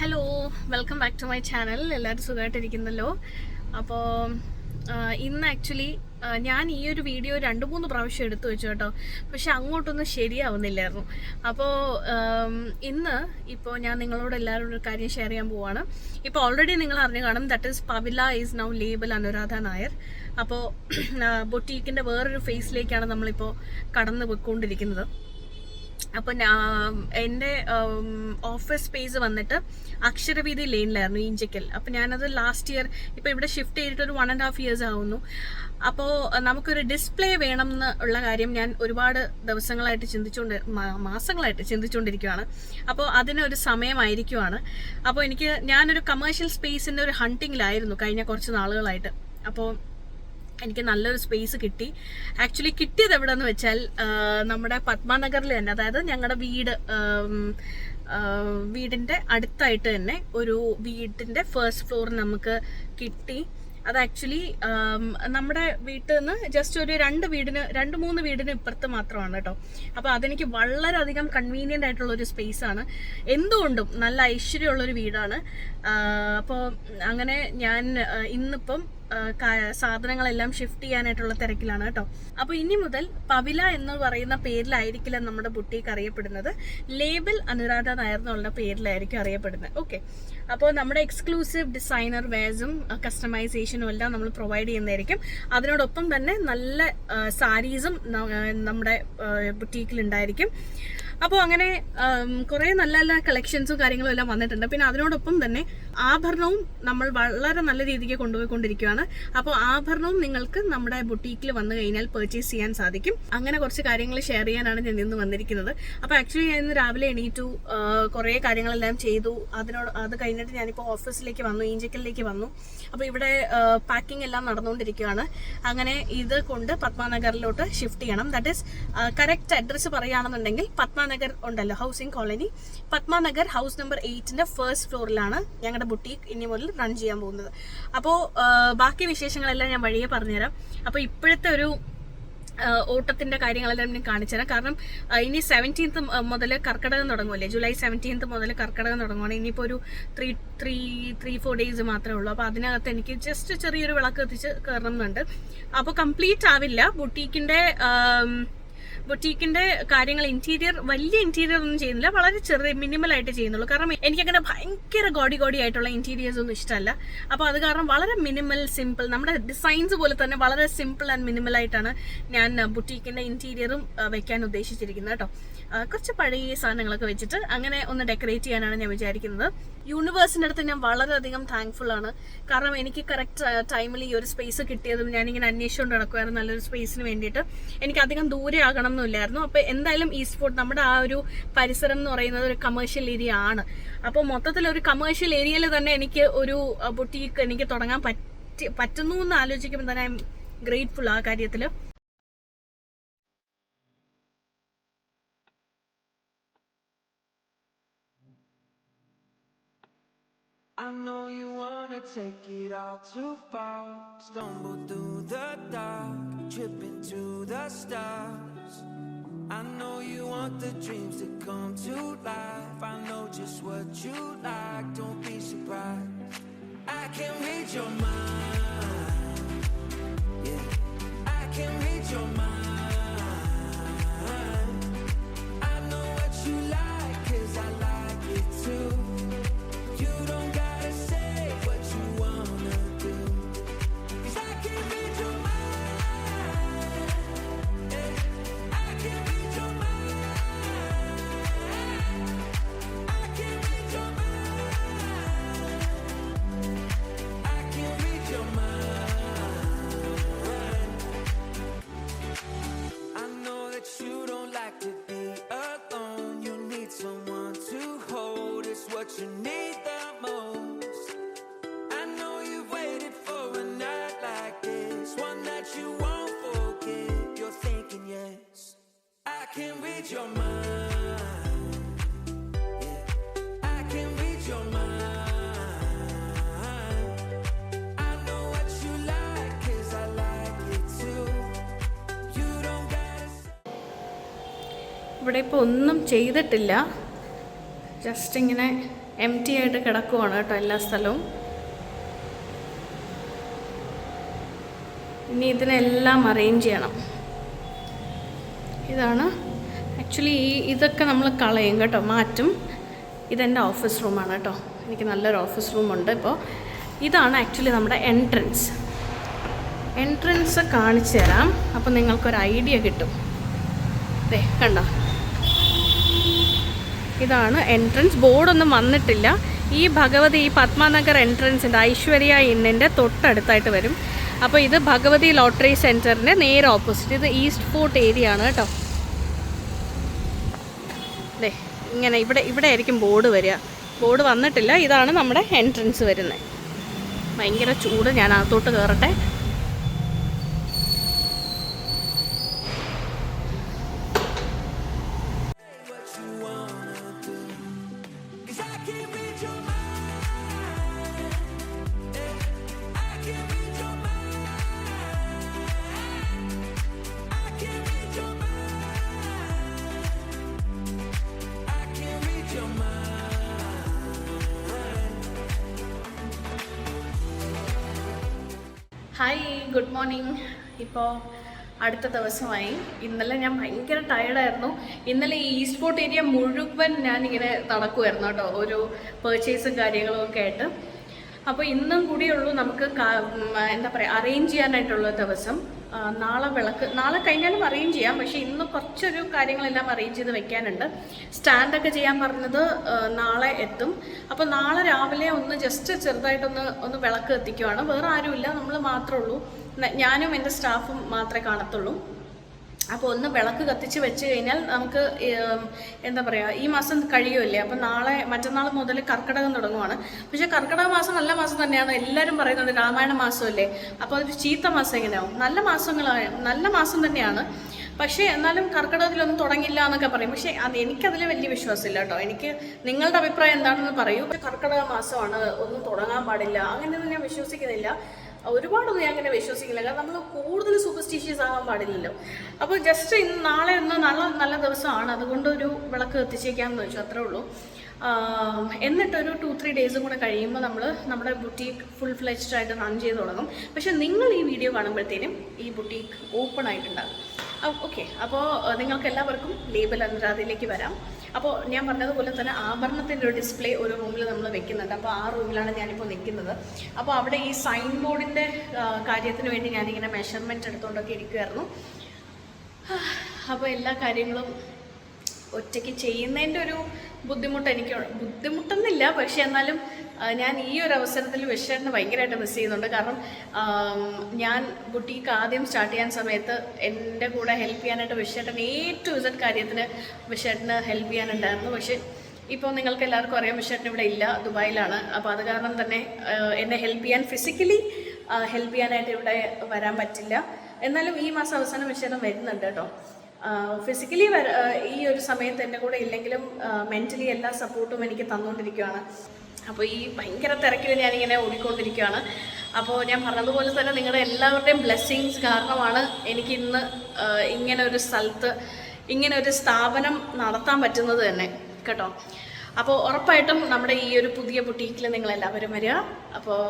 Hello, welcome back to my channel. എല്ലാവരും സുഖമായിട്ടിരിക്കുന്നല്ലോ. അപ്പോൾ ഇന്ന് ആക്ച്വലി ഞാൻ ഈ ഒരു വീഡിയോ 2-3 പ്രാവശ്യം എടുത്തു വെച്ചു കേട്ടോ. പക്ഷെ അങ്ങോട്ടൊന്നും ശരിയാവുന്നില്ലായിരുന്നു. അപ്പോൾ ഇന്ന് ഇപ്പോൾ ഞാൻ നിങ്ങളോട് എല്ലാവരും ഒരു കാര്യം ഷെയർ ചെയ്യാൻ പോവാണ്. ഇപ്പോൾ ഓൾറെഡി നിങ്ങൾ അറിഞ്ഞു കാണും, ദാറ്റ് ഈസ് പവില is now label Anuradha Nair. അപ്പോൾ ബൊട്ടീക്കിൻ്റെ വേറൊരു ഫേസിലേക്കാണ് നമ്മളിപ്പോൾ കടന്നു പോയിക്കൊണ്ടിരിക്കുന്നത്. അപ്പോൾ എൻ്റെ ഓഫീസ് സ്പേസ് വന്നിട്ട് അക്ഷരവീതി ലെയിനിലായിരുന്നു, ഈഞ്ചക്കൽ. അപ്പോൾ ഞാനത് ലാസ്റ്റ് ഇയർ ഇപ്പോൾ ഇവിടെ ഷിഫ്റ്റ് ചെയ്തിട്ട് ഒരു 1.5 years ആവുന്നു. അപ്പോൾ നമുക്കൊരു ഡിസ്പ്ലേ വേണം എന്നുള്ള കാര്യം ഞാൻ ഒരുപാട് ദിവസങ്ങളായിട്ട് മാസങ്ങളായിട്ട് ചിന്തിച്ചുകൊണ്ടിരിക്കുകയാണ്. അപ്പോൾ അതിനൊരു സമയമായിരിക്കുവാണ്. അപ്പോൾ ഞാനൊരു കമേഴ്ഷ്യൽ സ്പേസിൻ്റെ ഒരു ഹണ്ടിങ്ങിലായിരുന്നു കഴിഞ്ഞ കുറച്ച് നാളുകളായിട്ട്. അപ്പോൾ എനിക്ക് നല്ലൊരു സ്പേസ് കിട്ടി. ആക്ച്വലി കിട്ടിയത് എവിടെയെന്ന് വെച്ചാൽ നമ്മുടെ പത്മനഗറിൽ തന്നെ, അതായത് ഞങ്ങളുടെ വീടിൻ്റെ അടുത്തായിട്ട് തന്നെ ഒരു വീടിൻ്റെ ഫസ്റ്റ് ഫ്ലോർ നമുക്ക് കിട്ടി. അത് ആക്ച്വലി നമ്മുടെ വീട്ടിൽ നിന്ന് ജസ്റ്റ് ഒരു 2-3 വീടിന് ഇപ്പുറത്ത് മാത്രമാണ് കേട്ടോ. അപ്പോൾ അതെനിക്ക് വളരെയധികം കൺവീനിയൻ്റ് ആയിട്ടുള്ളൊരു സ്പേസാണ്. എന്തുകൊണ്ടും നല്ല ഐശ്വര്യമുള്ളൊരു വീടാണ്. അപ്പോൾ അങ്ങനെ ഞാൻ ഇന്നിപ്പം സാധനങ്ങളെല്ലാം ഷിഫ്റ്റ് ചെയ്യാനായിട്ടുള്ള തിരക്കിലാണ് കേട്ടോ. അപ്പോൾ ഇനി മുതൽ പവില എന്ന് പറയുന്ന പേരിലായിരിക്കില്ല നമ്മുടെ ബുട്ടീക്ക് അറിയപ്പെടുന്നത്, ലേബൽ അനുരാധ നായർ എന്നുള്ള പേരിലായിരിക്കും അറിയപ്പെടുന്നത്. ഓക്കെ, അപ്പോൾ നമ്മുടെ എക്സ്ക്ലൂസീവ് ഡിസൈനർ വെയർസും കസ്റ്റമൈസേഷനും എല്ലാം നമ്മൾ പ്രൊവൈഡ് ചെയ്യുന്നതായിരിക്കും. അതിനോടൊപ്പം തന്നെ നല്ല സാരീസും നമ്മുടെ ബുട്ടീക്കിൽ ഉണ്ടായിരിക്കും. അപ്പോൾ അങ്ങനെ കുറേ നല്ല നല്ല കളക്ഷൻസും കാര്യങ്ങളും എല്ലാം വന്നിട്ടുണ്ട്. പിന്നെ അതിനോടൊപ്പം തന്നെ ആഭരണവും നമ്മൾ വളരെ നല്ല രീതിക്ക് കൊണ്ടുപോയിക്കൊണ്ടിരിക്കുകയാണ്. അപ്പോൾ ആഭരണവും നിങ്ങൾക്ക് നമ്മുടെ ബുട്ടീക്കിൽ വന്നു കഴിഞ്ഞാൽ പർച്ചേസ് ചെയ്യാൻ സാധിക്കും. അങ്ങനെ കുറച്ച് കാര്യങ്ങൾ ഷെയർ ചെയ്യാനാണ് ഞാൻ ഇന്ന് വന്നിരിക്കുന്നത്. അപ്പോൾ ആക്ച്വലി ഞാൻ ഇന്ന് രാവിലെ എണീറ്റു, കുറേ കാര്യങ്ങളെല്ലാം ചെയ്തു. അത് കഴിഞ്ഞിട്ട് ഞാനിപ്പോൾ ഓഫീസിലേക്ക് വന്നു, ഈഞ്ചക്കലിലേക്ക് വന്നു. അപ്പോൾ ഇവിടെ പാക്കിംഗ് എല്ലാം നടന്നുകൊണ്ടിരിക്കുകയാണ്. അങ്ങനെ ഇത് കൊണ്ട് പത്മനഗറിലോട്ട് ഷിഫ്റ്റ് ചെയ്യണം. ദാറ്റ് ഈസ് കറക്റ്റ് അഡ്രസ്സ് പറയുകയാണെന്നുണ്ടെങ്കിൽ പത്മനഗർ ഉണ്ടല്ലോ, housing colony, Padmanagar house number 8ന്റെ ഫസ്റ്റ് ഫ്ലോറിലാണ് ഞങ്ങളുടെ ബുട്ടീക്ക് ഇനി മുതൽ റൺ ചെയ്യാൻ പോകുന്നത്. അപ്പോൾ ബാക്കി വിശേഷങ്ങളെല്ലാം ഞാൻ വഴിയെ പറഞ്ഞുതരാം. അപ്പോൾ ഇപ്പോഴത്തെ ഒരു ഓട്ടത്തിന്റെ കാര്യങ്ങളെല്ലാം ഞാൻ കാണിച്ചുതരാം. കാരണം ഇനി 17th മുതൽ കർക്കിടകം തുടങ്ങുമല്ലേ, ജൂലൈ 17th മുതൽ കർക്കിടകം തുടങ്ങുവാണ്. ഇനിയിപ്പോൾ ഒരു 3-4 days മാത്രമേ ഉള്ളൂ. അപ്പോൾ അതിനകത്ത് എനിക്ക് ജസ്റ്റ് ചെറിയൊരു വിളക്ക് കത്തിച്ച് കയറണം എന്നുണ്ട്. അപ്പോൾ കംപ്ലീറ്റ് ആവില്ല ബൊട്ടീക്കിന്റെ കാര്യങ്ങൾ. വലിയ ഇന്റീരിയർ ഒന്നും ചെയ്യുന്നില്ല, വളരെ ചെറിയ മിനിമലായിട്ട് ചെയ്യുന്നുള്ളൂ. കാരണം എനിക്കങ്ങനെ ഭയങ്കര ഗോഡി ആയിട്ടുള്ള ഇന്റീരിയേഴ്സ് ഒന്നും ഇഷ്ടമല്ല. അപ്പോൾ അത് കാരണം വളരെ മിനിമൽ, സിമ്പിൾ, നമ്മുടെ ഡിസൈൻസ് പോലെ തന്നെ വളരെ സിമ്പിൾ ആൻഡ് മിനിമൽ ആയിട്ടാണ് ഞാൻ ബുട്ടീക്കിന്റെ ഇന്റീരിയറും വെക്കാൻ ഉദ്ദേശിച്ചിരിക്കുന്നത് കേട്ടോ. കുറച്ച് പഴയ സാധനങ്ങളൊക്കെ വെച്ചിട്ട് അങ്ങനെ ഒന്ന് ഡെക്കറേറ്റ് ചെയ്യാനാണ് ഞാൻ വിചാരിക്കുന്നത്. യൂണിവേഴ്സിൻ്റെ അടുത്ത് ഞാൻ വളരെയധികം താങ്ക്ഫുൾ ആണ്. കാരണം എനിക്ക് കറക്റ്റ് ടൈമിൽ ഈ ഒരു സ്പേസ് കിട്ടിയതും ഞാനിങ്ങനെ അന്വേഷിച്ചുകൊണ്ട് നടക്കുമായിരുന്നു നല്ലൊരു സ്പേസിന് വേണ്ടിയിട്ട്. എനിക്ക് അധികം ദൂരെ ആകണം എന്നില്ലായിരുന്നു. അപ്പോൾ എന്തായാലും ഈസ്റ്റ് ഫോർട്ട് നമ്മുടെ ആ ഒരു പരിസരം എന്ന് പറയുന്നത് ഒരു കമേഴ്ഷ്യൽ ഏരിയ ആണ്. അപ്പോൾ മൊത്തത്തിൽ ഒരു കമേഴ്ഷ്യൽ ഏരിയയിൽ തന്നെ എനിക്ക് ഒരു ബുട്ടീക്ക് എനിക്ക് തുടങ്ങാൻ പറ്റുന്നു എന്ന് ആലോചിക്കുമ്പോൾ തന്നെ ഐ എം ഗ്രേറ്റ്ഫുൾ ആ കാര്യത്തിൽ. I know you wanna take it all too far. Stumble through the dark, trip into the stars. I know you want the dreams to come to life. I know just what you like, don't be surprised. I can read your mind, yeah, I can read your mind. I know what you like, 'cause I like it too. You don't gotta say what you wanna do, 'cause I can read your mind, yeah. I can read your mind, I can read your mind, I can read your mind. I know that you don't like to be alone. You need someone to hold, it's what you need the most. I know you've waited for a night like this, one that you won't forget. You're thinking yes, I can read your mind, yeah. I can read your mind. I know what you like, 'cause I like it too. You don't gotta say. ഇവിടെ ഇപ്പോൾ ഒന്നും ചെയ്തിട്ടില്ല. Just ഇങ്ങനെ M T ആയിട്ട് കിടക്കുവാണ് കേട്ടോ എല്ലാ സ്ഥലവും. ഇനി ഇതിനെല്ലാം അറേഞ്ച് ചെയ്യണം. ഇതാണ് ആക്ച്വലി ഇതൊക്കെ നമ്മൾ കളയും കേട്ടോ, മാറ്റും. ഇതെൻ്റെ ഓഫീസ് റൂമാണ് കേട്ടോ. എനിക്ക് നല്ലൊരു ഓഫീസ് റൂമുണ്ട്. ഇപ്പോൾ ഇതാണ് ആക്ച്വലി നമ്മുടെ എൻട്രൻസ് കാണിച്ചു തരാം. അപ്പോൾ നിങ്ങൾക്കൊരു ഐഡിയ കിട്ടും. ദേ കണ്ടോ, ഇതാണ് എൻട്രൻസ്. ബോർഡൊന്നും വന്നിട്ടില്ല. ഈ ഭഗവതി, ഈ പത്മനഗർ എൻട്രൻസിൻ്റെ ഐശ്വര്യ ഇന്നിൻ്റെ തൊട്ടടുത്തായിട്ട് വരും. അപ്പോൾ ഇത് ഭഗവതി ലോട്ടറി സെൻറ്ററിൻ്റെ നേരെ ഓപ്പോസിറ്റ്. ഇത് ഈസ്റ്റ് ഫോർട്ട് ഏരിയ ആണ് കേട്ടോ. അതെ, ഇങ്ങനെ ഇവിടെ ആയിരിക്കും ബോർഡ് വരിക. ബോർഡ് വന്നിട്ടില്ല. ഇതാണ് നമ്മുടെ എൻട്രൻസ് വരുന്നത്. ഭയങ്കര ചൂട്. ഞാൻ അകത്തോട്ട് കയറട്ടെ. Hi, good morning. ഇപ്പോൾ അടുത്ത ദിവസമായി. ഇന്നലെ ഞാൻ ഭയങ്കര ടയർഡായിരുന്നു. ഇന്നലെ ഈ ഈസ്റ്റ് ഫോർട്ട് ഏരിയ മുഴുവൻ ഞാനിങ്ങനെ നടക്കുമായിരുന്നു കേട്ടോ, ഒരു പർച്ചേസും കാര്യങ്ങളും ഒക്കെ ആയിട്ട്. അപ്പോൾ ഇന്നും കൂടിയുള്ളൂ നമുക്ക് എന്താ പറയുക, അറേഞ്ച് ചെയ്യാനായിട്ടുള്ള ദിവസം. നാളെ കഴിഞ്ഞാലും അറേഞ്ച് ചെയ്യാം. പക്ഷേ ഇന്ന് കുറച്ചൊരു കാര്യങ്ങളെല്ലാം അറേഞ്ച് ചെയ്ത് വെക്കാനുണ്ട്. സ്റ്റാൻഡൊക്കെ ചെയ്യാൻ പറഞ്ഞത് നാളെ എത്തും. അപ്പോൾ നാളെ രാവിലെ ഒന്ന് ജസ്റ്റ് ചെറുതായിട്ടൊന്ന് വിളക്ക് കത്തിക്കുവാണ്. വേറെ ആരുമില്ല, നമ്മൾ മാത്രമേ ഉള്ളൂ. ഞാനും എൻ്റെ സ്റ്റാഫും മാത്രമേ കാണത്തുള്ളൂ. അപ്പോൾ ഒന്ന് വിളക്ക് കത്തിച്ച് വെച്ച് കഴിഞ്ഞാൽ നമുക്ക് എന്താ പറയുക, ഈ മാസം കഴിയുമല്ലേ. അപ്പം മറ്റന്നാൾ മുതൽ കർക്കിടകം തുടങ്ങുവാണ്. പക്ഷേ കർക്കിടക മാസം നല്ല മാസം തന്നെയാണ്. എല്ലാവരും പറയുന്നത് രാമായണ മാസമല്ലേ, അപ്പോൾ അതൊരു ചീത്ത മാസം എങ്ങനെയാവും? നല്ല മാസം തന്നെയാണ്. പക്ഷേ എന്നാലും കർക്കിടകത്തിലൊന്നും തുടങ്ങില്ല എന്നൊക്കെ പറയും. പക്ഷേ എനിക്കതിൽ വലിയ വിശ്വാസമില്ല കേട്ടോ. എനിക്ക് നിങ്ങളുടെ അഭിപ്രായം എന്താണെന്ന് പറയൂ. കർക്കിടക മാസമാണ്, ഒന്നും തുടങ്ങാൻ പാടില്ല, അങ്ങനെയൊന്നും ഞാൻ വിശ്വസിക്കുന്നില്ല. ഒരുപാടൊന്നും ഞാൻ അങ്ങനെ വിശ്വസിക്കില്ല. കാരണം നമ്മൾ കൂടുതൽ സൂപ്പർസ്റ്റീഷ്യസ് ആകാൻ പാടില്ലല്ലോ. അപ്പോൾ ജസ്റ്റ് നാളെ നല്ല ദിവസമാണ്, അതുകൊണ്ട് ഒരു വിളക്ക് കത്തിച്ചേക്കാമെന്ന് വെച്ചു, അത്രേ ഉള്ളൂ. എന്നിട്ടൊരു 2-3 ഡേയ്സും കൂടെ കഴിയുമ്പോൾ നമ്മുടെ ബുട്ടീക്ക് ഫുൾ ഫ്ലെജ്ഡ് ആയിട്ട് റൺ ചെയ്ത് തുടങ്ങും. പക്ഷേ നിങ്ങൾ ഈ വീഡിയോ കാണുമ്പോഴത്തേനും ഈ ബുട്ടീക്ക് ഓപ്പൺ ആയിട്ടുണ്ടാകും. ഓക്കെ, അപ്പോൾ നിങ്ങൾക്ക് എല്ലാവർക്കും ലേബൽ അനുരാധയിലേക്ക് വരാം. അപ്പോൾ ഞാൻ പറഞ്ഞതുപോലെ തന്നെ ആഭരണത്തിൻ്റെ ഒരു ഡിസ്പ്ലേ ഒരു റൂമിൽ നമ്മൾ വെക്കുന്നുണ്ട്. അപ്പോൾ ആ റൂമിലാണ് ഞാനിപ്പോൾ നിൽക്കുന്നത്. അപ്പോൾ അവിടെ ഈ സൈൻ ബോർഡിൻ്റെ കാര്യത്തിന് വേണ്ടി ഞാനിങ്ങനെ മെഷർമെൻറ്റ് എടുത്തുകൊണ്ടൊക്കെ ഇരിക്കുമായിരുന്നു. അപ്പോൾ എല്ലാ കാര്യങ്ങളും ഒറ്റയ്ക്ക് ചെയ്യുന്നതിൻ്റെ ഒരു ബുദ്ധിമുട്ടൊന്നുമില്ല. പക്ഷേ എന്നാലും ഞാൻ ഈ ഒരു അവസരത്തിൽ വിഷേട്ടനെ ഭയങ്കരമായിട്ട് മിസ് ചെയ്യുന്നുണ്ട്. കാരണം ഞാൻ ബുട്ടീക്ക് ആദ്യം സ്റ്റാർട്ട് ചെയ്യാൻ സമയത്ത് എൻ്റെ കൂടെ ഹെൽപ്പ് ചെയ്യാനായിട്ട് വിഷേട്ടൻ A to Z കാര്യത്തിന് വിഷേട്ടന് ഹെൽപ്പ് ചെയ്യാനുണ്ടായിരുന്നു. പക്ഷേ ഇപ്പോൾ നിങ്ങൾക്ക് എല്ലാവർക്കും അറിയാം, വിഷേട്ടൻ ഇവിടെ ഇല്ല, ദുബായിലാണ്. അപ്പോൾ അത് കാരണം തന്നെ എന്നെ ഹെൽപ്പ് ചെയ്യാൻ, ഫിസിക്കലി ഹെൽപ്പ് ചെയ്യാനായിട്ട് ഇവിടെ വരാൻ പറ്റില്ല. എന്നാലും ഈ മാസം അവസാനം വിഷേട്ടൻ വരുന്നുണ്ട് കേട്ടോ. ഫിസിക്കലി ഈ ഒരു സമയത്ത് എൻ്റെ കൂടെ ഇല്ലെങ്കിലും മെൻ്റലി എല്ലാ സപ്പോർട്ടും എനിക്ക് തന്നുകൊണ്ടിരിക്കുകയാണ്. അപ്പോൾ ഈ ഭയങ്കര തിരക്കിൽ ഞാനിങ്ങനെ ഓടിക്കൊണ്ടിരിക്കുകയാണ്. അപ്പോൾ ഞാൻ പറഞ്ഞതുപോലെ തന്നെ നിങ്ങളുടെ എല്ലാവരുടെയും ബ്ലെസ്സിങ്സ് കാരണമാണ് എനിക്കിന്ന് ഇങ്ങനെ ഒരു സ്ഥലത്ത് ഇങ്ങനെ ഒരു സ്ഥാപനം നടത്താൻ പറ്റുന്നത് തന്നെ കേട്ടോ. അപ്പോൾ ഉറപ്പായിട്ടും നമ്മുടെ ഈ ഒരു പുതിയ ബുട്ടീക്കിൽ നിങ്ങളെല്ലാവരും വരിക. അപ്പോൾ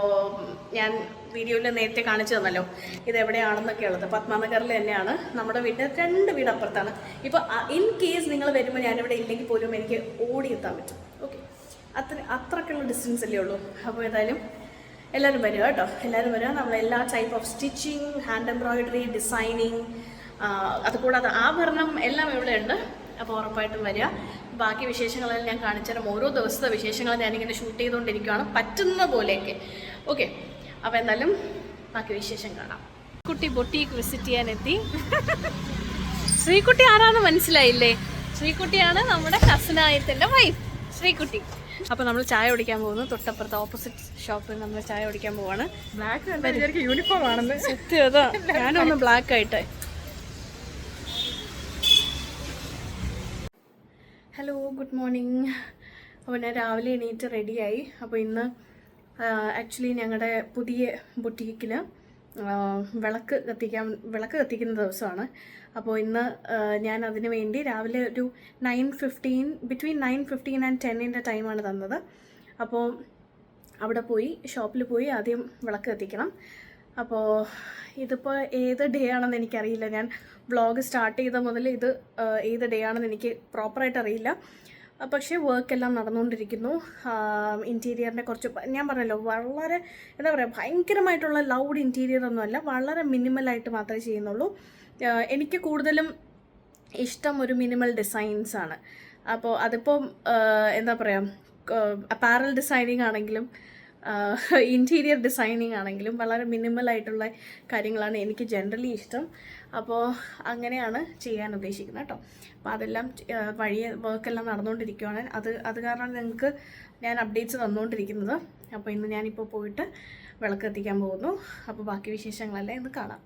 ഞാൻ വീഡിയോയിൽ നേരത്തെ കാണിച്ചു തന്നല്ലോ ഇതെവിടെയാണെന്നൊക്കെ ഉള്ളത്. പത്മനഗറിൽ തന്നെയാണ്. നമ്മുടെ വീടിൻ്റെ 2 വീട് അപ്പുറത്താണ്. ഇപ്പോൾ ഇൻ കേസ് നിങ്ങൾ വരുമ്പോൾ ഞാനിവിടെ ഇല്ലെങ്കിൽ പോലും എനിക്ക് ഓടിയെത്താൻ പറ്റും. ഓക്കെ, അത്രയ്ക്കുള്ള ഡിസ്റ്റൻസ് അല്ലേ ഉള്ളൂ. അപ്പോൾ ഏതായാലും എല്ലാവരും വരിക കേട്ടോ. എല്ലാവരും വരിക. നമ്മളെല്ലാ type of stitching, hand embroidery, designing, അതുകൂടാതെ ആഭരണം എല്ലാം ഇവിടെ ഉണ്ട്. അപ്പോൾ ഉറപ്പായിട്ടും വരിക. ബാക്കി വിശേഷങ്ങളെല്ലാം ഞാൻ കാണിച്ചുതരാം. ഓരോ ദിവസത്തെ വിശേഷങ്ങൾ ഞാനിങ്ങനെ ഷൂട്ട് ചെയ്തുകൊണ്ടിരിക്കുകയാണ് പറ്റുന്ന പോലെയൊക്കെ. ഓക്കെ, അപ്പോൾ എന്തായാലും ബാക്കി വിശേഷം കാണാം. കുട്ടി ബൊട്ടീക്ക് വിസിറ്റ് ചെയ്യാനെത്തി. ശ്രീകുട്ടി ആരാന്ന് മനസ്സിലായില്ലേ? ശ്രീകുട്ടിയാണ് നമ്മുടെ കസിനായത്തിൻ്റെ വൈഫ് ശ്രീകുട്ടി. അപ്പോൾ നമ്മൾ ചായ കുടിക്കാൻ പോകുന്നു. തൊട്ടപ്പുറത്ത് ഓപ്പോസിറ്റ് ഷോപ്പിൽ നമ്മൾ ചായ കുടിക്കാൻ പോവാണ്. ബ്ലാക്ക് യൂണിഫോം ആണെന്ന് സത്യം. അതാ ഞാനൊന്ന് ബ്ലാക്ക് ആയിട്ട്. Hello, good morning. അപ്പോൾ ഞാൻ രാവിലെ എണീറ്റ് റെഡിയായി. അപ്പോൾ ഇന്ന് ആക്ച്വലി ഞങ്ങളുടെ പുതിയ ബുട്ടീക്കിൽ വിളക്ക് കത്തിക്കുന്ന ദിവസമാണ്. അപ്പോൾ ഇന്ന് ഞാൻ അതിന് വേണ്ടി രാവിലെ ഒരു 9:15 ബിറ്റ്വീൻ 9:15 ആൻഡ് 10 ടൈമാണ് തന്നത്. അപ്പോൾ അവിടെ പോയി ഷോപ്പിൽ പോയി ആദ്യം വിളക്ക് കത്തിക്കണം. അപ്പോൾ ഇതിപ്പോൾ ഏത് ഡേ ആണെന്ന് എനിക്കറിയില്ല. ഞാൻ വ്ളോഗ് സ്റ്റാർട്ട് ചെയ്ത മുതൽ ഇത് ഏത് ഡേ ആണെന്ന് എനിക്ക് പ്രോപ്പറായിട്ട് അറിയില്ല. പക്ഷേ വർക്കെല്ലാം നടന്നുകൊണ്ടിരിക്കുന്നു. ഇൻറ്റീരിയറിൻ്റെ കുറച്ച് ഞാൻ പറഞ്ഞല്ലോ, വളരെ എന്താ പറയുക, ഭയങ്കരമായിട്ടുള്ള ലൗഡ് ഇൻറ്റീരിയർ ഒന്നുമല്ല, വളരെ മിനിമലായിട്ട് മാത്രമേ ചെയ്യുന്നുള്ളൂ. എനിക്ക് കൂടുതലും ഇഷ്ടം ഒരു മിനിമൽ ഡിസൈൻസാണ്. അപ്പോൾ അതിപ്പോൾ എന്താ പറയുക, അപ്പാരൽ ഡിസൈനിങ് ആണെങ്കിലും ഇൻറ്റീരിയർ ഡിസൈനിങ് ആണെങ്കിലും വളരെ മിനിമലായിട്ടുള്ള കാര്യങ്ങളാണ് എനിക്ക് ജനറലി ഇഷ്ടം. അപ്പോൾ അങ്ങനെയാണ് ചെയ്യാൻ ഉദ്ദേശിക്കുന്നത് കേട്ടോ. അപ്പോൾ അതെല്ലാം വഴിയെ വർക്കെല്ലാം നടന്നുകൊണ്ടിരിക്കുകയാണ്. അത് കാരണമാണ് നിങ്ങൾക്ക് ഞാൻ അപ്ഡേറ്റ്സ് തന്നുകൊണ്ടിരിക്കുന്നത്. അപ്പോൾ ഇന്ന് ഞാനിപ്പോൾ പോയിട്ട് വിളക്ക് എത്തിക്കാൻ പോകുന്നു. അപ്പോൾ ബാക്കി വിശേഷങ്ങളെല്ലാം ഇന്ന് കാണാം.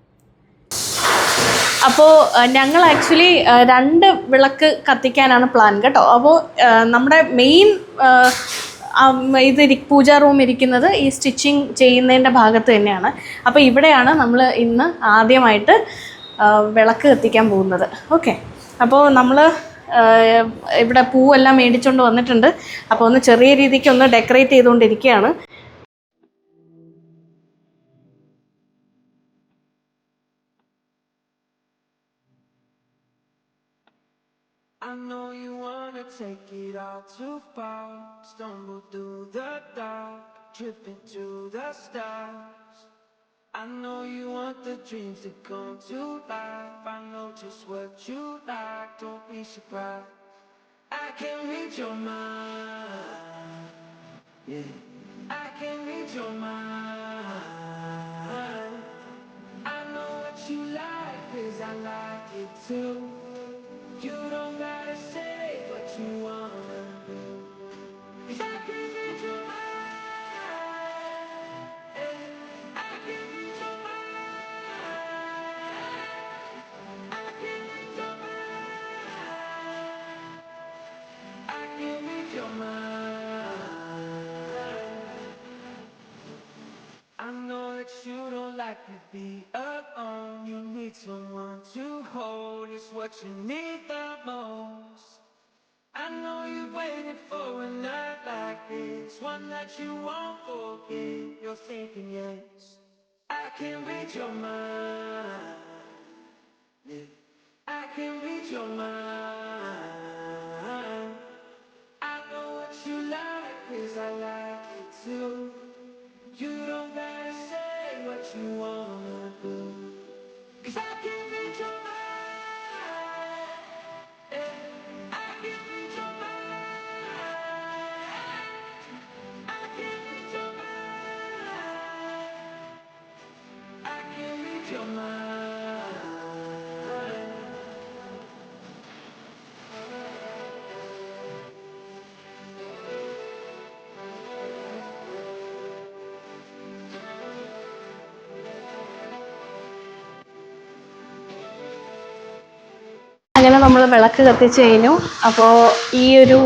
അപ്പോൾ ഞങ്ങൾ ആക്ച്വലി 2 വിളക്ക് കത്തിക്കാനാണ് പ്ലാൻ കേട്ടോ. അപ്പോൾ നമ്മുടെ മെയിൻ ഇത് പൂജാ റൂം ഇരിക്കുന്നത് ഈ സ്റ്റിച്ചിങ് ചെയ്യുന്നതിൻ്റെ ഭാഗത്ത് തന്നെയാണ്. അപ്പോൾ ഇവിടെയാണ് നമ്മൾ ഇന്ന് ആദ്യമായിട്ട് വിളക്ക് കത്തിക്കാൻ പോകുന്നത്. ഓക്കെ, അപ്പോൾ നമ്മൾ ഇവിടെ പൂവെല്ലാം മേടിച്ചുകൊണ്ട് വന്നിട്ടുണ്ട്. അപ്പോൾ ഒന്ന് ചെറിയ രീതിക്ക് ഒന്ന് ഡെക്കറേറ്റ് ചെയ്തുകൊണ്ടിരിക്കുകയാണ്. I know you wanna take it all too far, stumble through the dark, trip into the stars. I know you want the dreams to come to life. I know just what you like, don't be surprised. I can read your mind, yeah. I can read your mind. I know what you like, 'cause I like it too. You don't gotta say what you wanna do, 'cause I can read your mind, yeah. I can read your mind. I can read your mind. I can read your mind. I know that you don't like to be alone. You need someone to hold. It's what you need the most. I know you've waited for a night like this, one that you won't forget. You're thinking yes, I can read your mind, yeah. I can read your mind. I know what you like, 'cause I like it too. You don't gotta say what you wanna do, 'cause I can read your mind, yeah. I can read your mind. I can read your mind. I can read your mind. അങ്ങനെ നമ്മൾ വിളക്ക് കത്തിച്ച് കഴിഞ്ഞു. അപ്പോൾ ഈ ഒരു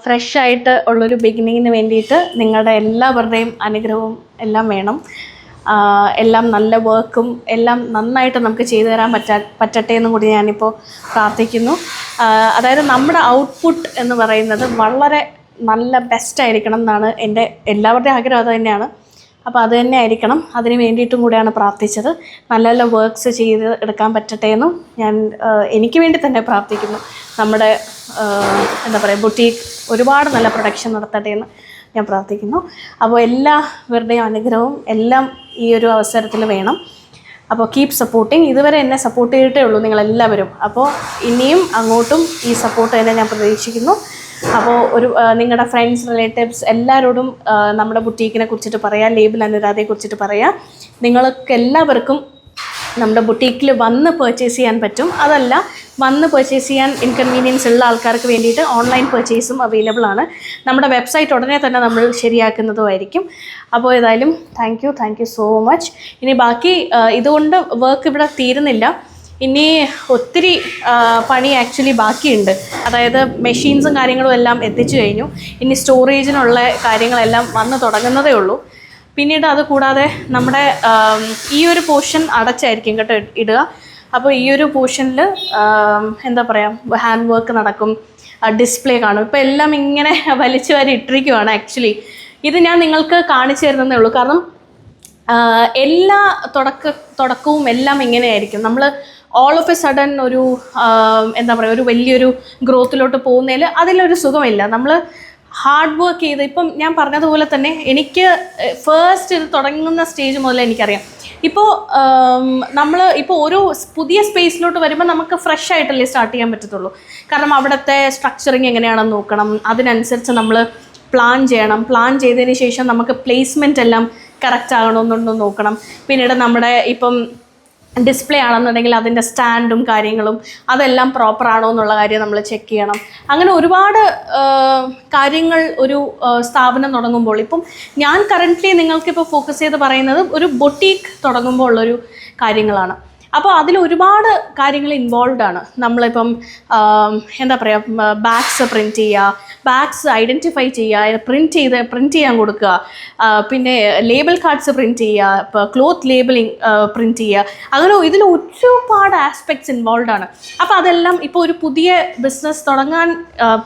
fresh ആയിട്ട് ഉള്ളൊരു ബിഗിനിങ്ങിന് വേണ്ടിയിട്ട് നിങ്ങളുടെ എല്ലാവരുടെയും അനുഗ്രഹവും എല്ലാം വേണം. എല്ലാം നല്ല വർക്കും എല്ലാം നന്നായിട്ട് നമുക്ക് ചെയ്തു തരാൻ പറ്റട്ടെ എന്നും കൂടി ഞാനിപ്പോൾ പ്രാർത്ഥിക്കുന്നു. അതായത് നമ്മുടെ ഔട്ട്പുട്ട് എന്ന് പറയുന്നത് വളരെ നല്ല ബെസ്റ്റ് ആയിരിക്കണം എന്നാണ് എൻ്റെ എല്ലാവരുടെയും ആഗ്രഹം. അത് തന്നെയാണ്. അപ്പോൾ അത് തന്നെ ആയിരിക്കണം. അതിന് വേണ്ടിയിട്ടും കൂടെയാണ് പ്രാർത്ഥിച്ചത്. നല്ല നല്ല വർക്ക്സ് ചെയ്ത് എടുക്കാൻ പറ്റട്ടെ എന്നും ഞാൻ എനിക്ക് വേണ്ടി തന്നെ പ്രാർത്ഥിക്കുന്നു. നമ്മുടെ എന്താ പറയുക, ബുട്ടീക്ക് ഒരുപാട് നല്ല പ്രൊഡക്ഷൻ നടത്തട്ടെ എന്ന് ഞാൻ പ്രാർത്ഥിക്കുന്നു. അപ്പോൾ എല്ലാവരുടെയും അനുഗ്രഹവും എല്ലാം ഈ ഒരു അവസരത്തിൽ വേണം. അപ്പോൾ കീപ് സപ്പോർട്ടിങ്. ഇതുവരെ എന്നെ സപ്പോർട്ട് ചെയ്തിട്ടേ ഉള്ളൂ നിങ്ങളെല്ലാവരും. അപ്പോൾ ഇനിയും അങ്ങോട്ടും ഈ സപ്പോർട്ട് തന്നെ ഞാൻ പ്രതീക്ഷിക്കുന്നു. അപ്പോൾ നിങ്ങളുടെ ഫ്രണ്ട്സ്, റിലേറ്റീവ്സ് എല്ലാവരോടും നമ്മുടെ ബുട്ടീക്കിനെ കുറിച്ചിട്ട് പറയാം, ലേബിൾ അനുരാധയെ കുറിച്ചിട്ട് പറയാം. നിങ്ങൾക്ക് എല്ലാവർക്കും നമ്മുടെ ബുട്ടീക്കിൽ വന്ന് പർച്ചേസ് ചെയ്യാൻ പറ്റും. അതല്ല, വന്ന് പർച്ചേസ് ചെയ്യാൻ ഇൻകൺവീനിയൻസ് ഉള്ള ആൾക്കാർക്ക് വേണ്ടിയിട്ട് ഓൺലൈൻ പർച്ചേസും അവൈലബിൾ ആണ്. നമ്മുടെ വെബ്സൈറ്റ് ഉടനെ തന്നെ നമ്മൾ ശരിയാക്കുന്നതുമായിരിക്കും. അപ്പോൾ ഏതായാലും താങ്ക് യു സോ മച്ച്. ഇനി ബാക്കി ഇതുകൊണ്ട് വർക്ക് ഇവിടെ തീരുന്നില്ല. ഇനി ഒത്തിരി പണി ആക്ച്വലി ബാക്കിയുണ്ട്. അതായത് മെഷീൻസും കാര്യങ്ങളും എല്ലാം എത്തിച്ചു കഴിഞ്ഞു. ഇനി സ്റ്റോറേജിനുള്ള കാര്യങ്ങളെല്ലാം വന്ന് തുടങ്ങുന്നതേ ഉള്ളൂ. പിന്നീട് അത് കൂടാതെ നമ്മുടെ ഈ ഒരു പോർഷൻ അടച്ചായിരിക്കും കേട്ടോ ഇടുക. അപ്പോൾ ഈ ഒരു പോർഷനിൽ എന്താ പറയുക, ഹാൻഡ് വർക്ക് നടക്കും, ഡിസ്പ്ലേ കാണും. ഇപ്പോൾ എല്ലാം ഇങ്ങനെ വലിച്ചു വാരി ഇട്ടിരിക്കുവാണ്. ആക്ച്വലി ഇത് ഞാൻ നിങ്ങൾക്ക് കാണിച്ചു തരുന്നതേ ഉള്ളൂ. കാരണം എല്ലാ തുടക്കവും എല്ലാം ഇങ്ങനെയായിരിക്കും. നമ്മൾ ഓൾ ഓഫ് എ സഡൻ ഒരു എന്താ പറയുക, ഒരു വലിയൊരു ഗ്രോത്തിലോട്ട് പോകുന്നതിൽ അതിലൊരു സുഖമില്ല. നമ്മൾ ഹാർഡ് വർക്ക് ചെയ്ത്, ഇപ്പം ഞാൻ പറഞ്ഞതുപോലെ തന്നെ എനിക്ക് ഫസ്റ്റ് ഇത് തുടങ്ങുന്ന സ്റ്റേജ് മുതൽ എനിക്കറിയാം. ഇപ്പോൾ നമ്മൾ ഇപ്പോൾ ഓരോ പുതിയ സ്പേസിലോട്ട് വരുമ്പോൾ നമുക്ക് ഫ്രഷ് ആയിട്ടല്ലേ സ്റ്റാർട്ട് ചെയ്യാൻ പറ്റത്തുള്ളൂ. കാരണം അവിടുത്തെ സ്ട്രക്ചറിങ് എങ്ങനെയാണെന്ന് നോക്കണം, അതിനനുസരിച്ച് നമ്മൾ പ്ലാൻ ചെയ്യണം. പ്ലാൻ ചെയ്തതിന് ശേഷം നമുക്ക് പ്ലേസ്മെൻ്റ് എല്ലാം കറക്റ്റ് ആകണമെന്നുണ്ടോ നോക്കണം. പിന്നീട് നമ്മുടെ ഇപ്പം ഡിസ്പ്ലേ ആണെന്നുണ്ടെങ്കിൽ അതിൻ്റെ സ്റ്റാൻഡും കാര്യങ്ങളും അതെല്ലാം പ്രോപ്പർ ആണോ എന്നുള്ള കാര്യം നമ്മൾ ചെക്ക് ചെയ്യണം. അങ്ങനെ ഒരുപാട് കാര്യങ്ങൾ ഒരു സ്ഥാപനം തുടങ്ങുമ്പോൾ, ഇപ്പം ഞാൻ കറൻ്റ്ലി നിങ്ങൾക്കിപ്പോൾ ഫോക്കസ് ചെയ്ത് പറയുന്നത് ഒരു ബൊട്ടീക്ക് തുടങ്ങുമ്പോൾ ഉള്ളൊരു കാര്യങ്ങളാണ്. അപ്പോൾ അതിൽ ഒരുപാട് കാര്യങ്ങൾ ഇൻവോൾവ് ആണ്. നമ്മളിപ്പം എന്താ പറയുക, ബാഗ്സ് പ്രിൻറ്റ് ചെയ്യുക, ബാഗ്സ് ഐഡൻറ്റിഫൈ ചെയ്യുക, പ്രിൻറ്റ് ചെയ്യാൻ കൊടുക്കുക, പിന്നെ ലേബൽ കാർഡ്സ് പ്രിൻറ്റ് ചെയ്യുക, ഇപ്പോൾ ക്ലോത്ത് ലേബലിംഗ് പ്രിൻറ്റ് ചെയ്യുക, അങ്ങനെ ഇതിൽ ഒരുപാട് ആസ്പെക്ട്സ് ഇൻവോൾവ് ആണ്. അപ്പോൾ അതെല്ലാം ഇപ്പോൾ ഒരു പുതിയ ബിസിനസ് തുടങ്ങാൻ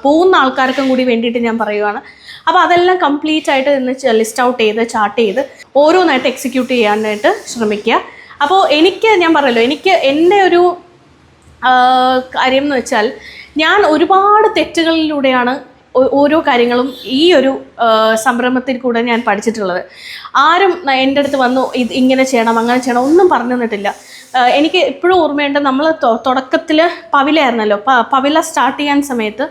പോകുന്ന ആൾക്കാർക്കും കൂടി വേണ്ടിയിട്ട് ഞാൻ പറയുവാണ്. അപ്പോൾ അതെല്ലാം കംപ്ലീറ്റ് ആയിട്ട് ഇന്ന് ലിസ്റ്റ് ഔട്ട് ചെയ്ത് ചാർട്ട് ചെയ്ത് ഓരോന്നായിട്ട് എക്സിക്യൂട്ട് ചെയ്യാനായിട്ട് ശ്രമിക്കുക. അപ്പോൾ ഞാൻ പറയല്ലോ, എൻ്റെ ഒരു കാര്യം എന്ന് വെച്ചാൽ, ഞാൻ ഒരുപാട് തെറ്റുകളിലൂടെയാണ് ഓരോ കാര്യങ്ങളും ഈ ഒരു സംരംഭത്തിൽ കൂടെ ഞാൻ പഠിച്ചിട്ടുള്ളത്. ആരും എൻ്റെ അടുത്ത് വന്നു ഇങ്ങനെ ചെയ്യണം അങ്ങനെ ചെയ്യണം ഒന്നും പറഞ്ഞു തന്നിട്ടില്ല. എനിക്ക് ഇപ്പോഴും ഓർമ്മയുണ്ട്, നമ്മൾ തുടക്കത്തിൽ പവിലായിരുന്നല്ലോ, പവില സ്റ്റാർട്ട് ചെയ്യാൻ സമയത്ത്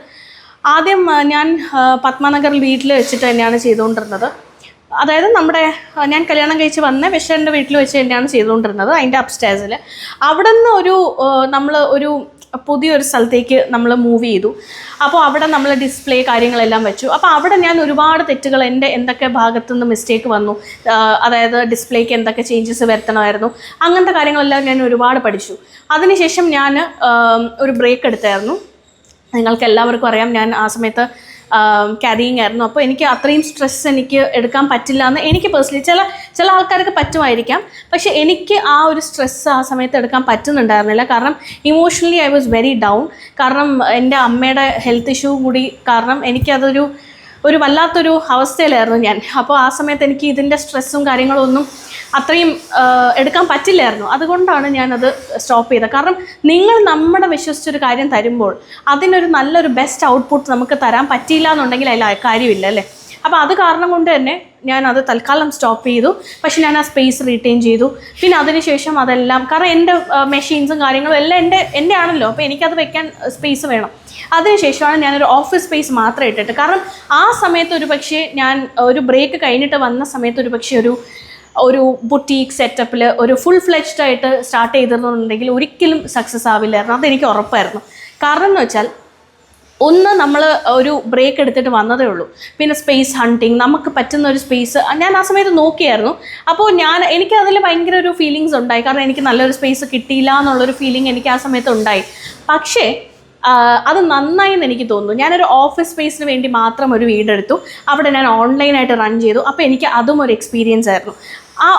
ആദ്യം ഞാൻ പത്മനഗറിൽ വീട്ടിൽ വെച്ചിട്ട് തന്നെയാണ് ചെയ്തുകൊണ്ടിരുന്നത്. അതായത് ഞാൻ കല്യാണം കഴിച്ച് വന്ന വിശ്വൻ്റെ വീട്ടിൽ വെച്ച് തന്നെയാണ് ചെയ്തുകൊണ്ടിരുന്നത്, അതിൻ്റെ അപ്സ്റ്റേഴ്സിൽ. അവിടെ നിന്ന് നമ്മൾ ഒരു പുതിയൊരു സ്ഥലത്തേക്ക് നമ്മൾ മൂവ് ചെയ്തു. അപ്പോൾ അവിടെ നമ്മൾ ഡിസ്പ്ലേ കാര്യങ്ങളെല്ലാം വെച്ചു. അപ്പോൾ അവിടെ ഞാൻ ഒരുപാട് തെറ്റുകൾ, എൻ്റെ എന്തൊക്കെ ഭാഗത്തുനിന്ന് മിസ്റ്റേക്ക് വന്നു, അതായത് ഡിസ്പ്ലേക്ക് എന്തൊക്കെ ചേഞ്ചസ് വരുത്തണമായിരുന്നു, അങ്ങനത്തെ കാര്യങ്ങളെല്ലാം ഞാൻ ഒരുപാട് പഠിച്ചു. അതിനുശേഷം ഞാൻ ഒരു ബ്രേക്ക് എടുത്തായിരുന്നു. നിങ്ങൾക്ക് എല്ലാവർക്കും അറിയാം, ഞാൻ ആ സമയത്ത് ക്യാരിയിങ് ആയിരുന്നു. അപ്പോൾ എനിക്ക് അത്രയും സ്ട്രെസ് എനിക്ക് എടുക്കാൻ പറ്റില്ല എന്ന് എനിക്ക് പേഴ്സണലി, ചില ആൾക്കാർക്ക് പറ്റുമായിരിക്കാം, പക്ഷെ എനിക്ക് ആ ഒരു സ്ട്രെസ്സ് ആ സമയത്ത് എടുക്കാൻ പറ്റുന്നുണ്ടായിരുന്നില്ല. കാരണം emotionally I was very down. കാരണം എൻ്റെ അമ്മയുടെ ഹെൽത്ത് ഇഷ്യൂ കൂടി കാരണം എനിക്കതൊരു വല്ലാത്തൊരു അവസ്ഥയിലായിരുന്നു ഞാൻ. അപ്പോൾ ആ സമയത്ത് എനിക്ക് ഇതിൻ്റെ സ്ട്രെസ്സും കാര്യങ്ങളും ഒന്നും അത്രയും എടുക്കാൻ പറ്റില്ലായിരുന്നു. അതുകൊണ്ടാണ് ഞാനത് സ്റ്റോപ്പ് ചെയ്തത്. കാരണം നിങ്ങൾ നമ്മുടെ വിശ്വസിച്ചൊരു കാര്യം തരുമ്പോൾ അതിനൊരു നല്ലൊരു ബെസ്റ്റ് ഔട്ട്പുട്ട് നമുക്ക് തരാൻ പറ്റിയില്ല എന്നുണ്ടെങ്കിൽ അതിൽ കാര്യമില്ല അല്ലേ. അപ്പോൾ അത് കാരണം കൊണ്ട് തന്നെ ഞാനത് തൽക്കാലം സ്റ്റോപ്പ് ചെയ്തു. പക്ഷെ ഞാൻ ആ സ്പേസ് റീറ്റെയിൻ ചെയ്തു. പിന്നെ അതിനുശേഷം അതെല്ലാം, കാരണം എൻ്റെ മെഷീൻസും കാര്യങ്ങളും എല്ലാം എൻ്റെ ആണല്ലോ, അപ്പോൾ എനിക്കത് വെക്കാൻ സ്പേസ് വേണം. അതിനുശേഷമാണ് ഞാനൊരു ഓഫീസ് സ്പേസ് മാത്രം ഇട്ടിട്ട്, കാരണം ആ സമയത്ത് ഒരു പക്ഷേ ഞാൻ ഒരു ബ്രേക്ക് കഴിഞ്ഞിട്ട് വന്ന സമയത്ത് ഒരു പക്ഷേ ഒരു ബുട്ടീക്ക് സെറ്റപ്പിൽ ഒരു ഫുൾ ഫ്ലെഡ്ജ്ഡ് ആയിട്ട് സ്റ്റാർട്ട് ചെയ്തിരുന്നുണ്ടെങ്കിൽ ഒരിക്കലും സക്സസ് ആവില്ലായിരുന്നു. അതെനിക്ക് ഉറപ്പായിരുന്നു. കാരണം എന്ന് വെച്ചാൽ, ഒന്ന് നമ്മൾ ഒരു ബ്രേക്ക് എടുത്തിട്ട് വന്നതേ ഉള്ളൂ. പിന്നെ സ്പേസ് ഹണ്ടിങ്, നമുക്ക് പറ്റുന്ന ഒരു സ്പേസ് ഞാൻ ആ സമയത്ത് നോക്കിയായിരുന്നു. അപ്പോൾ എനിക്ക് അതിൽ ഭയങ്കര ഒരു ഫീലിങ്സ് ഉണ്ടായി. കാരണം എനിക്ക് നല്ലൊരു സ്പേസ് കിട്ടിയില്ല എന്നുള്ളൊരു ഫീലിംഗ് എനിക്ക് ആ സമയത്ത് ഉണ്ടായി. പക്ഷേ അത് നന്നായി എന്ന് എനിക്ക് തോന്നുന്നു. ഞാനൊരു ഓഫീസ് സ്പേസിന് വേണ്ടി മാത്രം ഒരു വീടെടുത്തു. അവിടെ ഞാൻ ഓൺലൈനായിട്ട് റൺ ചെയ്തു. അപ്പോൾ എനിക്ക് അതും ഒരു എക്സ്പീരിയൻസ് ആയിരുന്നു.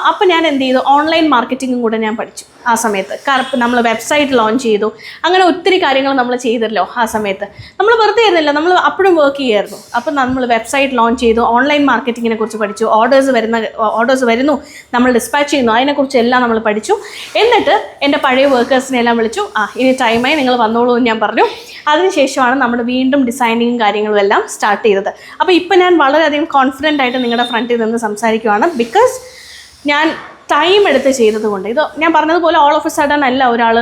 അപ്പോൾ ഞാൻ എന്ത് ചെയ്തു, ഓൺലൈൻ മാർക്കറ്റിങ്ങും കൂടെ ഞാൻ പഠിച്ചു ആ സമയത്ത്. കാരണം നമ്മൾ വെബ്സൈറ്റ് ലോഞ്ച് ചെയ്തു. അങ്ങനെ ഒത്തിരി കാര്യങ്ങൾ നമ്മൾ ചെയ്തല്ലോ ആ സമയത്ത്. നമ്മൾ വെറുതെ ആയിരുന്നില്ല, നമ്മൾ അപ്പോഴും വർക്ക് ചെയ്യായിരുന്നു. അപ്പം നമ്മൾ വെബ്സൈറ്റ് ലോഞ്ച് ചെയ്തു, ഓൺലൈൻ മാർക്കറ്റിങ്ങിനെ കുറിച്ച് പഠിച്ചു, ഓർഡേഴ്സ് വരുന്നു, നമ്മൾ ഡിസ്പാച്ച് ചെയ്യുന്നു, അതിനെക്കുറിച്ച് എല്ലാം നമ്മൾ പഠിച്ചു. എന്നിട്ട് എൻ്റെ പഴയ വർക്കേഴ്സിനെ എല്ലാം വിളിച്ചു, ഇനി ടൈമായി നിങ്ങൾ വന്നോളൂ എന്ന് ഞാൻ പറഞ്ഞു. അതിനുശേഷമാണ് നമ്മൾ വീണ്ടും ഡിസൈനിങ്ങും കാര്യങ്ങളും എല്ലാം സ്റ്റാർട്ട് ചെയ്തത്. അപ്പോൾ ഇപ്പം ഞാൻ വളരെയധികം കോൺഫിഡൻ്റ് ആയിട്ട് നിങ്ങളുടെ ഫ്രണ്ടിൽ നിന്ന് സംസാരിക്കുവാണ്. ബിക്കോസ് ഞാൻ ടൈം എടുത്ത് ചെയ്തത് കൊണ്ട്. ഇത് ഞാൻ പറഞ്ഞതുപോലെ ഓൾ ഓഫ് എ സഡൻ അല്ല ഒരാൾ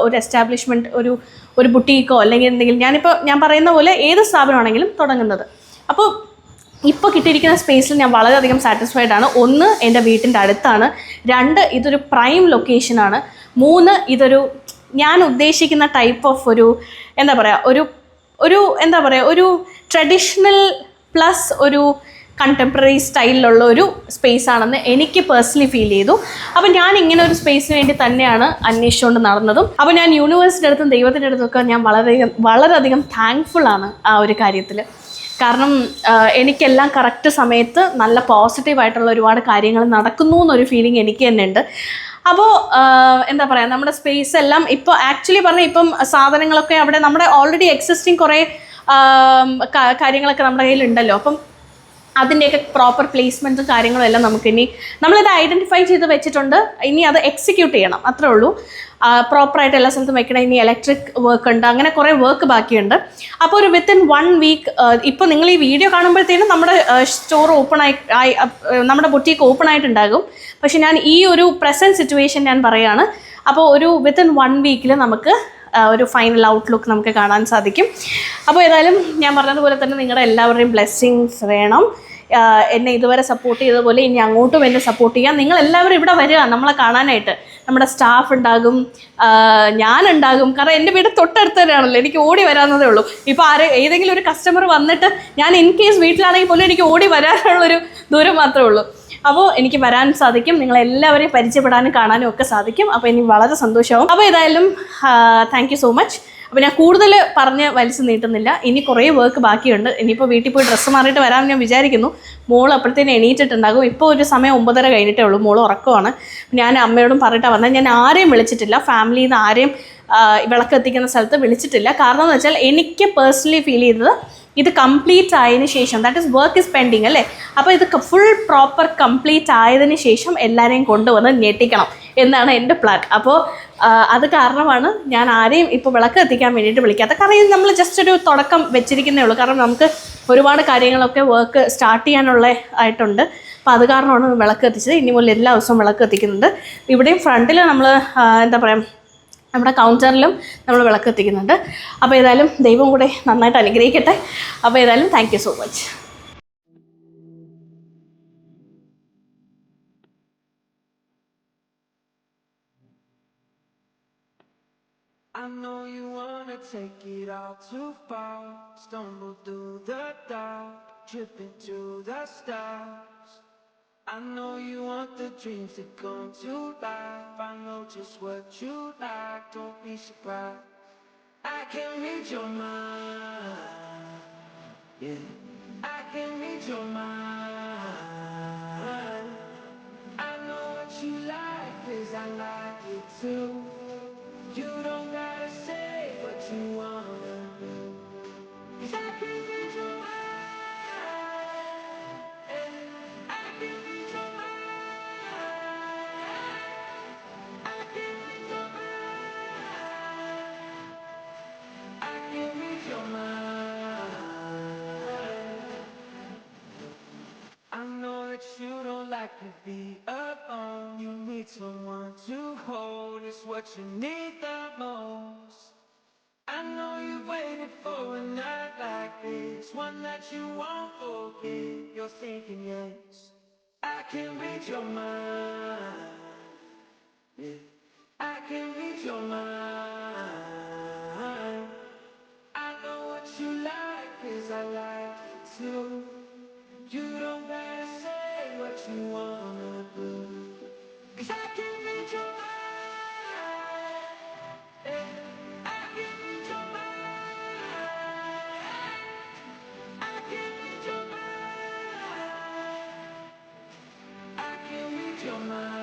ഒരു എസ്റ്റാബ്ലിഷ്മെൻറ്റ്, ഒരു ബുട്ടീക്കോ അല്ലെങ്കിൽ എന്തെങ്കിലും, ഞാൻ പറയുന്ന പോലെ ഏത് സ്ഥാപനമാണെങ്കിലും തുടങ്ങുന്നത്. അപ്പോൾ ഇപ്പോൾ കിട്ടിയിരിക്കുന്ന സ്പേസിൽ ഞാൻ വളരെയധികം സാറ്റിസ്ഫൈഡ് ആണ്. 1, എൻ്റെ വീട്ടിൻ്റെ അടുത്താണ്. 2, ഇതൊരു പ്രൈം ലൊക്കേഷനാണ്. 3, ഞാൻ ഉദ്ദേശിക്കുന്ന ടൈപ്പ് ഓഫ് ഒരു ട്രഡീഷണൽ പ്ലസ് ഒരു കണ്ടംപററി സ്റ്റൈലിലുള്ള ഒരു സ്പേസ് ആണെന്ന് എനിക്ക് പേഴ്സണലി ഫീൽ ചെയ്തു. അപ്പോൾ ഞാൻ ഇങ്ങനെ ഒരു സ്പേസിന് വേണ്ടി തന്നെയാണ് അന്വേഷിച്ചുകൊണ്ട് നടന്നതും. അപ്പോൾ ഞാൻ യൂണിവേഴ്സിൻ്റെ അടുത്തും ദൈവത്തിൻ്റെ അടുത്തൊക്കെ ഞാൻ വളരെയധികം താങ്ക്ഫുൾ ആണ് ആ ഒരു കാര്യത്തിൽ. കാരണം എനിക്കെല്ലാം കറക്റ്റ് സമയത്ത് നല്ല പോസിറ്റീവായിട്ടുള്ള ഒരുപാട് കാര്യങ്ങൾ നടക്കുന്നു എന്നൊരു ഫീലിംഗ് എനിക്ക് തന്നെ ഉണ്ട്. അപ്പോൾ എന്താ പറയുക, നമ്മുടെ സ്പേസ് എല്ലാം ഇപ്പോൾ ആക്ച്വലി പറഞ്ഞാൽ ഇപ്പം സാധനങ്ങളൊക്കെ അവിടെ നമ്മുടെ ഓൾറെഡി എക്സിസ്റ്റിംഗ് കുറേ കാര്യങ്ങളൊക്കെ നമ്മുടെ കയ്യിലുണ്ടല്ലോ. അപ്പം അതിൻ്റെയൊക്കെ പ്രോപ്പർ പ്ലേസ്മെൻറ്റും കാര്യങ്ങളും എല്ലാം നമുക്കിനി നമ്മളിത് ഐഡൻറ്റിഫൈ ചെയ്ത് വെച്ചിട്ടുണ്ട്. ഇനി അത് എക്സിക്യൂട്ട് ചെയ്യണം, അത്രേ ഉള്ളൂ. പ്രോപ്പറായിട്ട് എല്ലാ സ്ഥലത്തും വെക്കണം. ഇനി ഇലക്ട്രിക് വർക്ക് ഉണ്ട്, അങ്ങനെ കുറേ വർക്ക് ബാക്കിയുണ്ട്. അപ്പോൾ ഒരു വിത്തിൻ 1 വീക്ക്, ഇപ്പോൾ നിങ്ങൾ ഈ വീഡിയോ കാണുമ്പോഴത്തേനും നമ്മുടെ സ്റ്റോർ നമ്മുടെ ബുട്ടീക്ക് ഓപ്പൺ ആയിട്ടുണ്ടാകും. പക്ഷെ ഞാൻ ഈ ഒരു പ്രസൻറ്റ് സിറ്റുവേഷൻ ഞാൻ പറയുകയാണ്. അപ്പോൾ ഒരു വിത്തിൻ 1 വീക്കിൽ നമുക്ക് ഒരു ഫൈനൽ ഔട്ട്ലുക്ക് നമുക്ക് കാണാൻ സാധിക്കും. അപ്പോൾ ഏതായാലും ഞാൻ പറഞ്ഞതുപോലെ തന്നെ നിങ്ങളുടെ എല്ലാവരുടെയും ബ്ലെസ്സിങ്സ് വേണം. എന്നെ ഇതുവരെ സപ്പോർട്ട് ചെയ്തതുപോലെ ഇനി അങ്ങോട്ടും എന്നെ സപ്പോർട്ട് ചെയ്യാം. നിങ്ങളെല്ലാവരും ഇവിടെ വരിക നമ്മളെ കാണാനായിട്ട്. നമ്മുടെ സ്റ്റാഫ് ഉണ്ടാകും, ഞാനുണ്ടാകും. കാരണം എൻ്റെ വീട് തൊട്ടടുത്ത് തന്നെയാണല്ലോ, എനിക്ക് ഓടി വരാവുന്നതേ ഉള്ളൂ. ഇപ്പോൾ ഏതെങ്കിലും ഒരു കസ്റ്റമർ വന്നിട്ട് ഞാൻ ഇൻ കേസ് വീട്ടിലാണെങ്കിൽ പോലും എനിക്ക് ഓടി വരാനുള്ളൊരു ദൂരം മാത്രമേ ഉള്ളൂ. അപ്പോൾ എനിക്ക് വരാൻ സാധിക്കും, നിങ്ങളെല്ലാവരെയും പരിചയപ്പെടാനും കാണാനും ഒക്കെ സാധിക്കും. അപ്പോൾ എനിക്ക് വളരെ സന്തോഷമാവും. അപ്പോൾ ഏതായാലും താങ്ക് യു സോ മച്ച്. അപ്പോൾ ഞാൻ കൂടുതൽ പറഞ്ഞ് വലിച്ചു നീട്ടുന്നില്ല. ഇനി കുറേ വർക്ക് ബാക്കിയുണ്ട്. ഇനിയിപ്പോൾ വീട്ടിൽ പോയി ഡ്രസ്സ് മാറിയിട്ട് വരാമെന്ന് ഞാൻ വിചാരിക്കുന്നു. മോൾ അപ്പോഴത്തേന് എണീറ്റിട്ടുണ്ടാകും. ഇപ്പോൾ ഒരു സമയം 9:30 കഴിഞ്ഞിട്ടേ ഉള്ളൂ. മോൾ ഉറക്കമാണ്. ഞാൻ അമ്മയോടും പറഞ്ഞിട്ടാണ് വന്നത്. ഞാൻ ആരെയും വിളിച്ചിട്ടില്ല, ഫാമിലിയിൽ നിന്ന് ആരെയും വിളക്ക് എത്തിക്കുന്ന സ്ഥലത്ത് വിളിച്ചിട്ടില്ല. കാരണം എന്ന് വെച്ചാൽ എനിക്ക് പേഴ്സണലി ഫീൽ ചെയ്തത് ഇത് കംപ്ലീറ്റ് ആയതിനു ശേഷം, that is work is pending അല്ലേ, അപ്പോൾ ഇത് ഫുൾ പ്രോപ്പർ കംപ്ലീറ്റ് ആയതിനു ശേഷം എല്ലാവരെയും കൊണ്ടുവന്ന് ഞെട്ടിക്കണം എന്നാണ് എൻ്റെ പ്ലാൻ. അപ്പോൾ അത് കാരണമാണ് ഞാൻ ആരെയും ഇപ്പോൾ വിളക്ക് എത്തിക്കാൻ വേണ്ടിയിട്ട് വിളിക്കാത്തത്. കാരണം ഇത് നമ്മൾ ജസ്റ്റ് ഒരു തുടക്കം വെച്ചിരിക്കുന്നേ ഉള്ളൂ. കാരണം നമുക്ക് ഒരുപാട് കാര്യങ്ങളൊക്കെ വർക്ക് സ്റ്റാർട്ട് ചെയ്യാനുള്ള ആയിട്ടുണ്ട്. അപ്പോൾ അത് കാരണമാണ് വിളക്ക് എത്തിച്ചത്. ഇനി മുതൽ എല്ലാ ദിവസവും വിളക്ക് എത്തിക്കുന്നുണ്ട്. ഇവിടെയും ഫ്രണ്ടിൽ നമ്മൾ എന്താ പറയുക, നമ്മുടെ കൗണ്ടറിലും നമ്മൾ വിളക്ക് എത്തിക്കുന്നുണ്ട്. അപ്പോൾ ഏതായാലും ദൈവം കൂടെ നന്നായിട്ട് അനുഗ്രഹിക്കട്ടെ. അപ്പോൾ ഏതായാലും thank you so much. I know you wanna take it all too far. Stumble through the dark, trip into the stars. I know you want the dreams to come to life. I know just what you like, don't be surprised. I can read your mind, yeah. I can read your mind. I know what you like, 'cause I like it too. You don't gotta say what you wanna do, 'cause I can read your mind. I can read your mind. I can read your mind. I can read your mind. I know that you don't like to be alone. You need someone to hold. It's what you need the most. I know you've waited for a night like this, one that you won't forget. You're thinking yes, I can read your mind, yeah. I can read your mind. I know what you like, 'cause I like it too. You don't gotta say what you wanna do, 'cause I can read your mind. I can read your mind. I can read your mind. I can read your mind.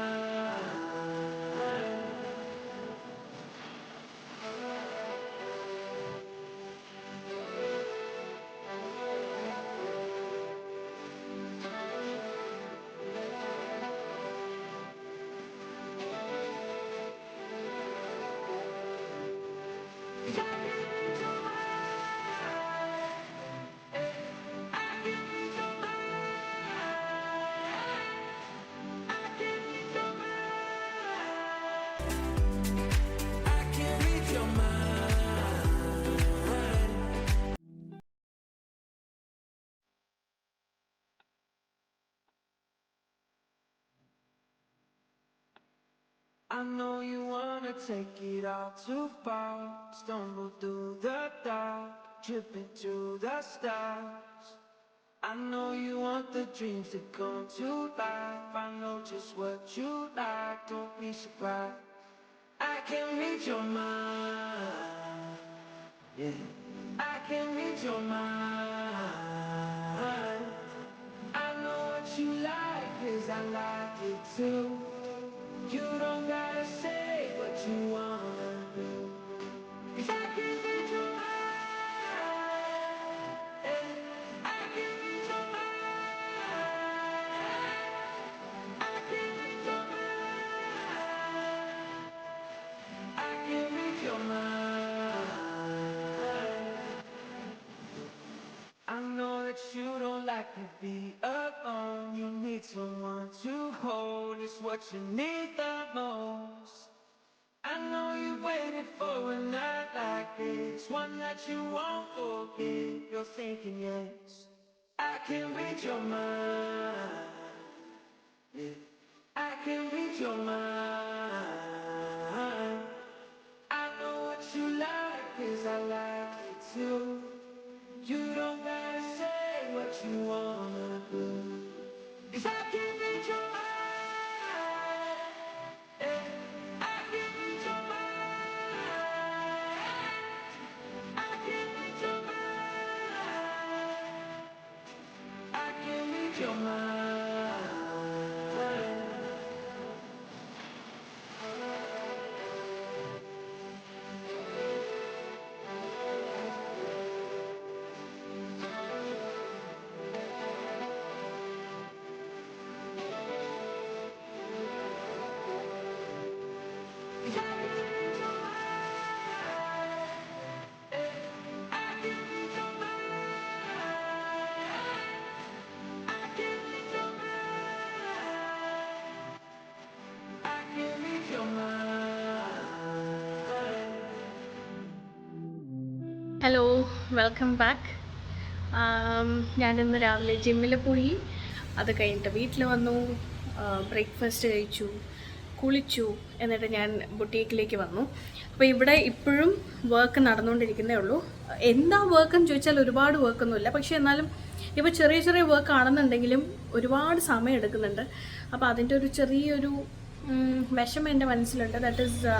I know you wanna take it all too far. Stumble through the dark, trip into the stars. I know you want the dreams to come to life. I know just what you like, don't be surprised. I can read your mind, yeah. I can read your mind. I like it too. You don't gotta say what you wanna do. 'Cause I can read your mind. I can read your mind. I can read your mind. I can read your mind. I know that you don't like to be alone. You need someone to hold. It's what you need the most. I know you waited for a night like this, one that you won't forget. You're thinking yes, I can read your mind. Yeah. I can read your mind. I know what you like, 'cause I like it too. You don't gotta say what you wanna do. 'Cause I can read your mind. I can read your mind. I can read your mind. I can read your mind. Hello, welcome back. ഞാനിന്ന് രാവിലെ ജിമ്മിൽ പോയി, അത് കഴിഞ്ഞിട്ട് വീട്ടിൽ വന്നു, breakfast കഴിച്ചു, കുളിച്ചു, എന്നിട്ട് ഞാൻ ബുട്ടീക്കിലേക്ക് വന്നു. അപ്പോൾ ഇവിടെ ഇപ്പോഴും വർക്ക് നടന്നുകൊണ്ടിരിക്കുന്നേ ഉള്ളൂ. എന്താ വർക്ക് എന്ന് ചോദിച്ചാൽ ഒരുപാട് വർക്കൊന്നുമില്ല, പക്ഷേ എന്നാലും ഇപ്പോൾ ചെറിയ ചെറിയ വർക്ക് ആണെന്നുണ്ടെങ്കിലും ഒരുപാട് സമയം എടുക്കുന്നുണ്ട്. അപ്പോൾ അതിൻ്റെ ഒരു ചെറിയൊരു വിഷമം എൻ്റെ മനസ്സിലുണ്ട്. ദാറ്റ് ഈസ്,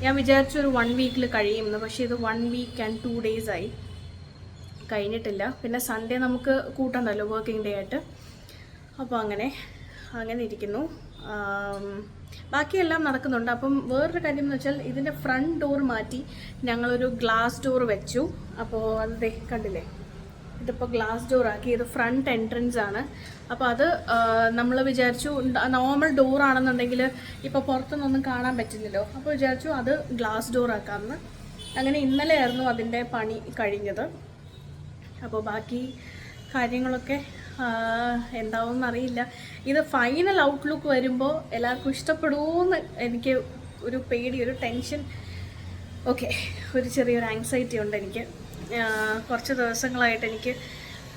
ഞാൻ വിചാരിച്ചു ഒരു 1 വീക്കിൽ കഴിയുമെന്ന്, പക്ഷേ ഇത് 1 വീക്ക് ആൻഡ് 2 days ആയി, കഴിഞ്ഞിട്ടില്ല. പിന്നെ സൺഡേ നമുക്ക് കൂട്ടണ്ടല്ലോ വർക്കിംഗ് ഡേ ആയിട്ട്. അപ്പോൾ അങ്ങനെ ഇരിക്കുന്നു. ബാക്കിയെല്ലാം നടക്കുന്നുണ്ട്. അപ്പം വേറൊരു കാര്യം എന്ന് വെച്ചാൽ ഇതിൻ്റെ ഫ്രണ്ട് ഡോർ മാറ്റി ഞങ്ങളൊരു ഗ്ലാസ് ഡോർ വെച്ചു. അപ്പോൾ അത് കണ്ടില്ലേ, ഇതിപ്പോൾ ഗ്ലാസ് ഡോർ ആക്കി. ഇത് ഫ്രണ്ട് എൻട്രൻസ് ആണ്. അപ്പോൾ അത് നമ്മൾ വിചാരിച്ചു നോർമൽ ഡോർ ആണെന്നുണ്ടെങ്കിൽ ഇപ്പോൾ പുറത്തുനിന്നൊന്നും കാണാൻ പറ്റില്ലല്ലോ. അപ്പോൾ വിചാരിച്ചു അത് ഗ്ലാസ് ഡോർ ആക്കാമെന്ന്. അങ്ങനെ ഇന്നലെയായിരുന്നു അതിൻ്റെ പണി കഴിഞ്ഞത്. അപ്പോൾ ബാക്കി കാര്യങ്ങളൊക്കെ എന്താവുമെന്നറിയില്ല. ഇത് ഫൈനൽ ഔട്ട്ലുക്ക് വരുമ്പോൾ എല്ലാവർക്കും ഇഷ്ടപ്പെടുമോയെന്ന് എനിക്ക് ഒരു പേടി, ഒരു ടെൻഷൻ, ഓക്കെ, ഒരു ചെറിയൊരു ആങ്സൈറ്റി ഉണ്ട് എനിക്ക്. കുറച്ച് ദിവസങ്ങളായിട്ട് എനിക്ക്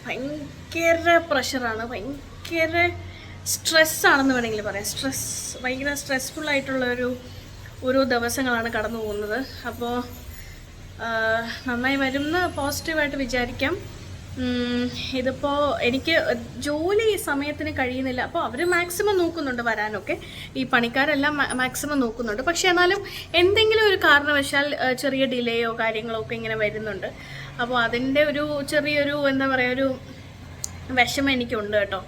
ഭയങ്കര പ്രഷറാണ്, ഭയങ്കര സ്ട്രെസ്സാണെന്ന് വേണമെങ്കിൽ പറയാം. ഭയങ്കര സ്ട്രെസ്ഫുള്ളായിട്ടുള്ളൊരു ഓരോ ദിവസങ്ങളാണ് കടന്നു പോകുന്നത്. അപ്പോൾ നന്നായി വരുമെന്ന് പോസിറ്റീവായിട്ട് വിചാരിക്കാം. ഇതിപ്പോൾ എനിക്ക് ജോലി സമയത്തിന് കഴിയുന്നില്ല. അപ്പോൾ അവർ മാക്സിമം നോക്കുന്നുണ്ട് വരാനൊക്കെ, ഈ പണിക്കാരെല്ലാം മാക്സിമം നോക്കുന്നുണ്ട്. പക്ഷേ എന്നാലും എന്തെങ്കിലും ഒരു കാരണവശാൽ ചെറിയ ഡിലേയോ കാര്യങ്ങളോ ഒക്കെ ഇങ്ങനെ വരുന്നുണ്ട്. അപ്പോൾ അതിൻ്റെ ഒരു ചെറിയൊരു എന്താ പറയുക, ഒരു വിഷമം എനിക്കുണ്ട് കേട്ടോ.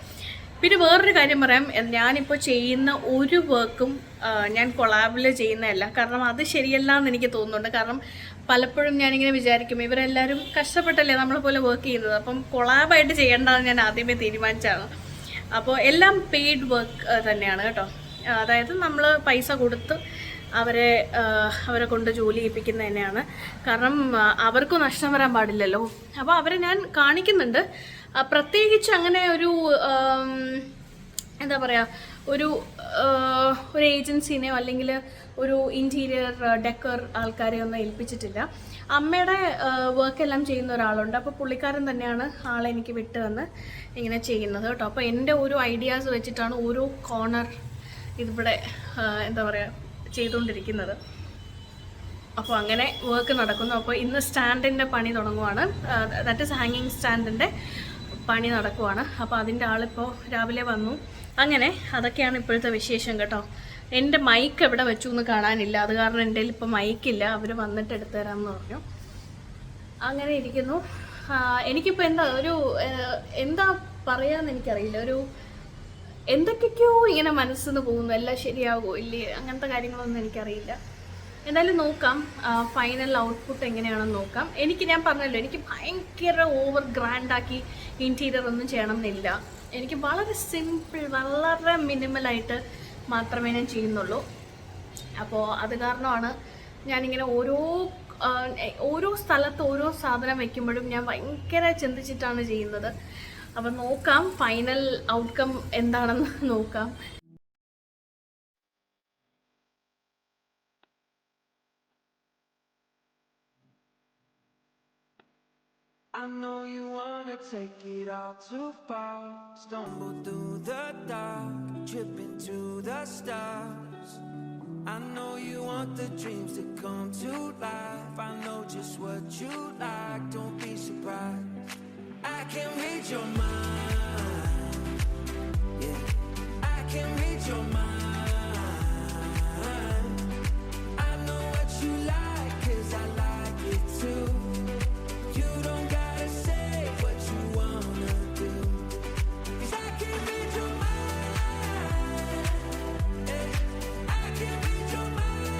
പിന്നെ വേറൊരു കാര്യം പറയാം, ഞാനിപ്പോൾ ചെയ്യുന്ന ഒരു വർക്കും ഞാൻ കൊളാബിൽ ചെയ്യുന്നതല്ല. കാരണം അത് ശരിയല്ല എന്ന് എനിക്ക് തോന്നുന്നുണ്ട്. കാരണം പലപ്പോഴും ഞാനിങ്ങനെ വിചാരിക്കും, ഇവരെല്ലാവരും കഷ്ടപ്പെട്ടല്ലേ നമ്മളെ പോലെ വർക്ക് ചെയ്യുന്നത്, അപ്പം കൊളാബായിട്ട് ചെയ്യേണ്ടതെന്ന് ഞാൻ ആദ്യമേ തീരുമാനിച്ചാണ്. അപ്പോൾ എല്ലാം പെയ്ഡ് വർക്ക് തന്നെയാണ് കേട്ടോ. അതായത് നമ്മൾ പൈസ കൊടുത്ത് അവരെ കൊണ്ട് ജോലി ചെയ്യിപ്പിക്കുന്നത് തന്നെയാണ്. കാരണം അവർക്കും നഷ്ടം വരാൻ പാടില്ലല്ലോ. അപ്പോൾ അവരെ ഞാൻ കാണിക്കുന്നുണ്ട്. പ്രത്യേകിച്ച് അങ്ങനെ ഒരു എന്താ പറയുക, ഒരു ഏജൻസിനെയോ അല്ലെങ്കിൽ ഒരു ഇൻറ്റീരിയർ ഡെക്കർ ആൾക്കാരെ ഒന്നും ഏൽപ്പിച്ചിട്ടില്ല. അമ്മയുടെ വർക്കെല്ലാം ചെയ്യുന്ന ഒരാളുണ്ട്. അപ്പോൾ പുള്ളിക്കാരൻ തന്നെയാണ് ആളെ എനിക്ക് വിട്ട് തന്ന് ഇങ്ങനെ ചെയ്യുന്നത് കേട്ടോ. അപ്പോൾ എൻ്റെ ഓരോ ഐഡിയാസ് വെച്ചിട്ടാണ് ഓരോ കോർണർ ഇതിവിടെ എന്താ പറയുക ചെയ്തുകൊണ്ടിരിക്കുന്നത്. അപ്പോൾ അങ്ങനെ വർക്ക് നടക്കുന്നു. അപ്പോൾ ഇന്ന് സ്റ്റാൻഡിൻ്റെ പണി തുടങ്ങുവാണ്. ദാറ്റ് ഈസ് ഹാങ്ങിങ് സ്റ്റാൻഡിൻ്റെ പണി നടക്കുവാണ്. അപ്പോൾ അതിൻ്റെ ആളിപ്പോൾ രാവിലെ വന്നു. അങ്ങനെ അതൊക്കെയാണ് ഇപ്പോഴത്തെ വിശേഷം കേട്ടോ. എൻ്റെ മൈക്ക് എവിടെ വെച്ചു എന്ന് കാണാനില്ല, അത് കാരണം എൻ്റെ കയ്യിൽ ഇപ്പോൾ മൈക്കില്ല. അവർ വന്നിട്ട് എടുത്തു തരാമെന്ന് പറഞ്ഞു. അങ്ങനെ ഇരിക്കുന്നു. എനിക്കിപ്പോൾ എന്താ പറയാമെന്ന് എനിക്കറിയില്ല. എന്തൊക്കെയോ ഇങ്ങനെ മനസ്സിന്ന് പോകുന്നു, എല്ലാം ശരിയാകുമോ ഇല്ലേ അങ്ങനത്തെ കാര്യങ്ങളൊന്നും എനിക്കറിയില്ല. എന്തായാലും നോക്കാം ഫൈനൽ ഔട്ട്പുട്ട് എങ്ങനെയാണെന്ന് നോക്കാം. ഞാൻ പറഞ്ഞല്ലോ, എനിക്ക് ഭയങ്കര ഓവർ ഗ്രാൻഡാക്കി ഇൻറ്റീരിയർ ഒന്നും ചെയ്യണം എന്നില്ല. എനിക്ക് വളരെ സിമ്പിൾ, വളരെ മിനിമലായിട്ട് മാത്രമേ ഞാൻ ചെയ്യുന്നുള്ളൂ. അപ്പോൾ അത് കാരണമാണ് ഞാനിങ്ങനെ ഓരോ സ്ഥലത്ത് ഓരോ സാധനം വയ്ക്കുമ്പോഴും ഞാൻ ഭയങ്കര ചിന്തിച്ചിട്ടാണ് ചെയ്യുന്നത്. അപ്പം നോക്കാം ഫൈനൽ ഔട്ട്കം എന്താണെന്ന് നോക്കാം. I know you wanna take it all too far. Stumble through the dark, trip into the stars. I know you want the dreams to come to life. I know just what you like, don't be surprised. I can read your mind, yeah. I can read your mind. I know what you like, 'cause I like it too. You don't gotta say what you wanna do, 'cause I can read your mind, yeah. I can read your mind.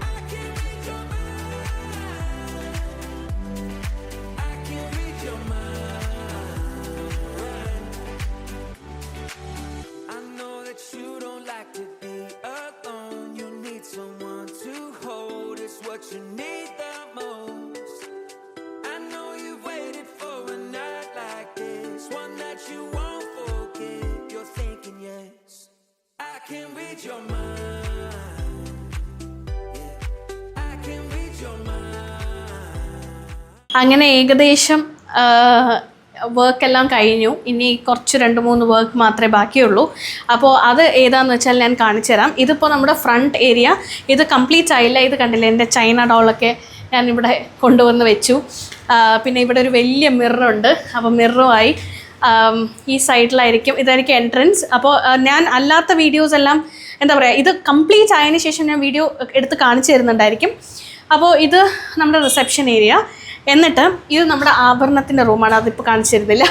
I can read your mind. I can read your mind. I know that you don't like to be alone. You need someone to hold. It's what you need the most. I know you've waited for a night like this, one that you won't forget. You're thinking yes, I can read your mind, yeah. I can read your mind. അങ്ങനെ ഏകദേശം വർക്കെല്ലാം കഴിഞ്ഞു. ഇനി കുറച്ച് 2-3 work മാത്രമേ ബാക്കിയുള്ളൂ. അപ്പോൾ അത് ഏതാണെന്ന് വെച്ചാൽ ഞാൻ കാണിച്ചു തരാം. ഇതിപ്പോൾ നമ്മുടെ ഫ്രണ്ട് ഏരിയ, ഇത് കംപ്ലീറ്റ് ആയില്ല. ഇത് കണ്ടില്ലേ, എൻ്റെ ചൈന ഡോളൊക്കെ ഞാനിവിടെ കൊണ്ടുവന്ന് വെച്ചു. പിന്നെ ഇവിടെ ഒരു വലിയ മിററുണ്ട്. അപ്പോൾ മിററുമായി ഈ സൈഡിലായിരിക്കും, ഇതായിരിക്കും എൻട്രൻസ്. അപ്പോൾ ഞാൻ അല്ലാത്ത വീഡിയോസ് എല്ലാം എന്താ പറയുക, ഇത് കംപ്ലീറ്റ് ആയതിനു ശേഷം ഞാൻ വീഡിയോ എടുത്ത് കാണിച്ചു തരുന്നുണ്ടായിരിക്കും. അപ്പോൾ ഇത് നമ്മുടെ റിസപ്ഷൻ ഏരിയ. എന്നിട്ട് ഇത് നമ്മുടെ ആഭരണത്തിൻ്റെ റൂമാണ്, അതിപ്പോൾ കാണിച്ചു തരുന്നില്ല.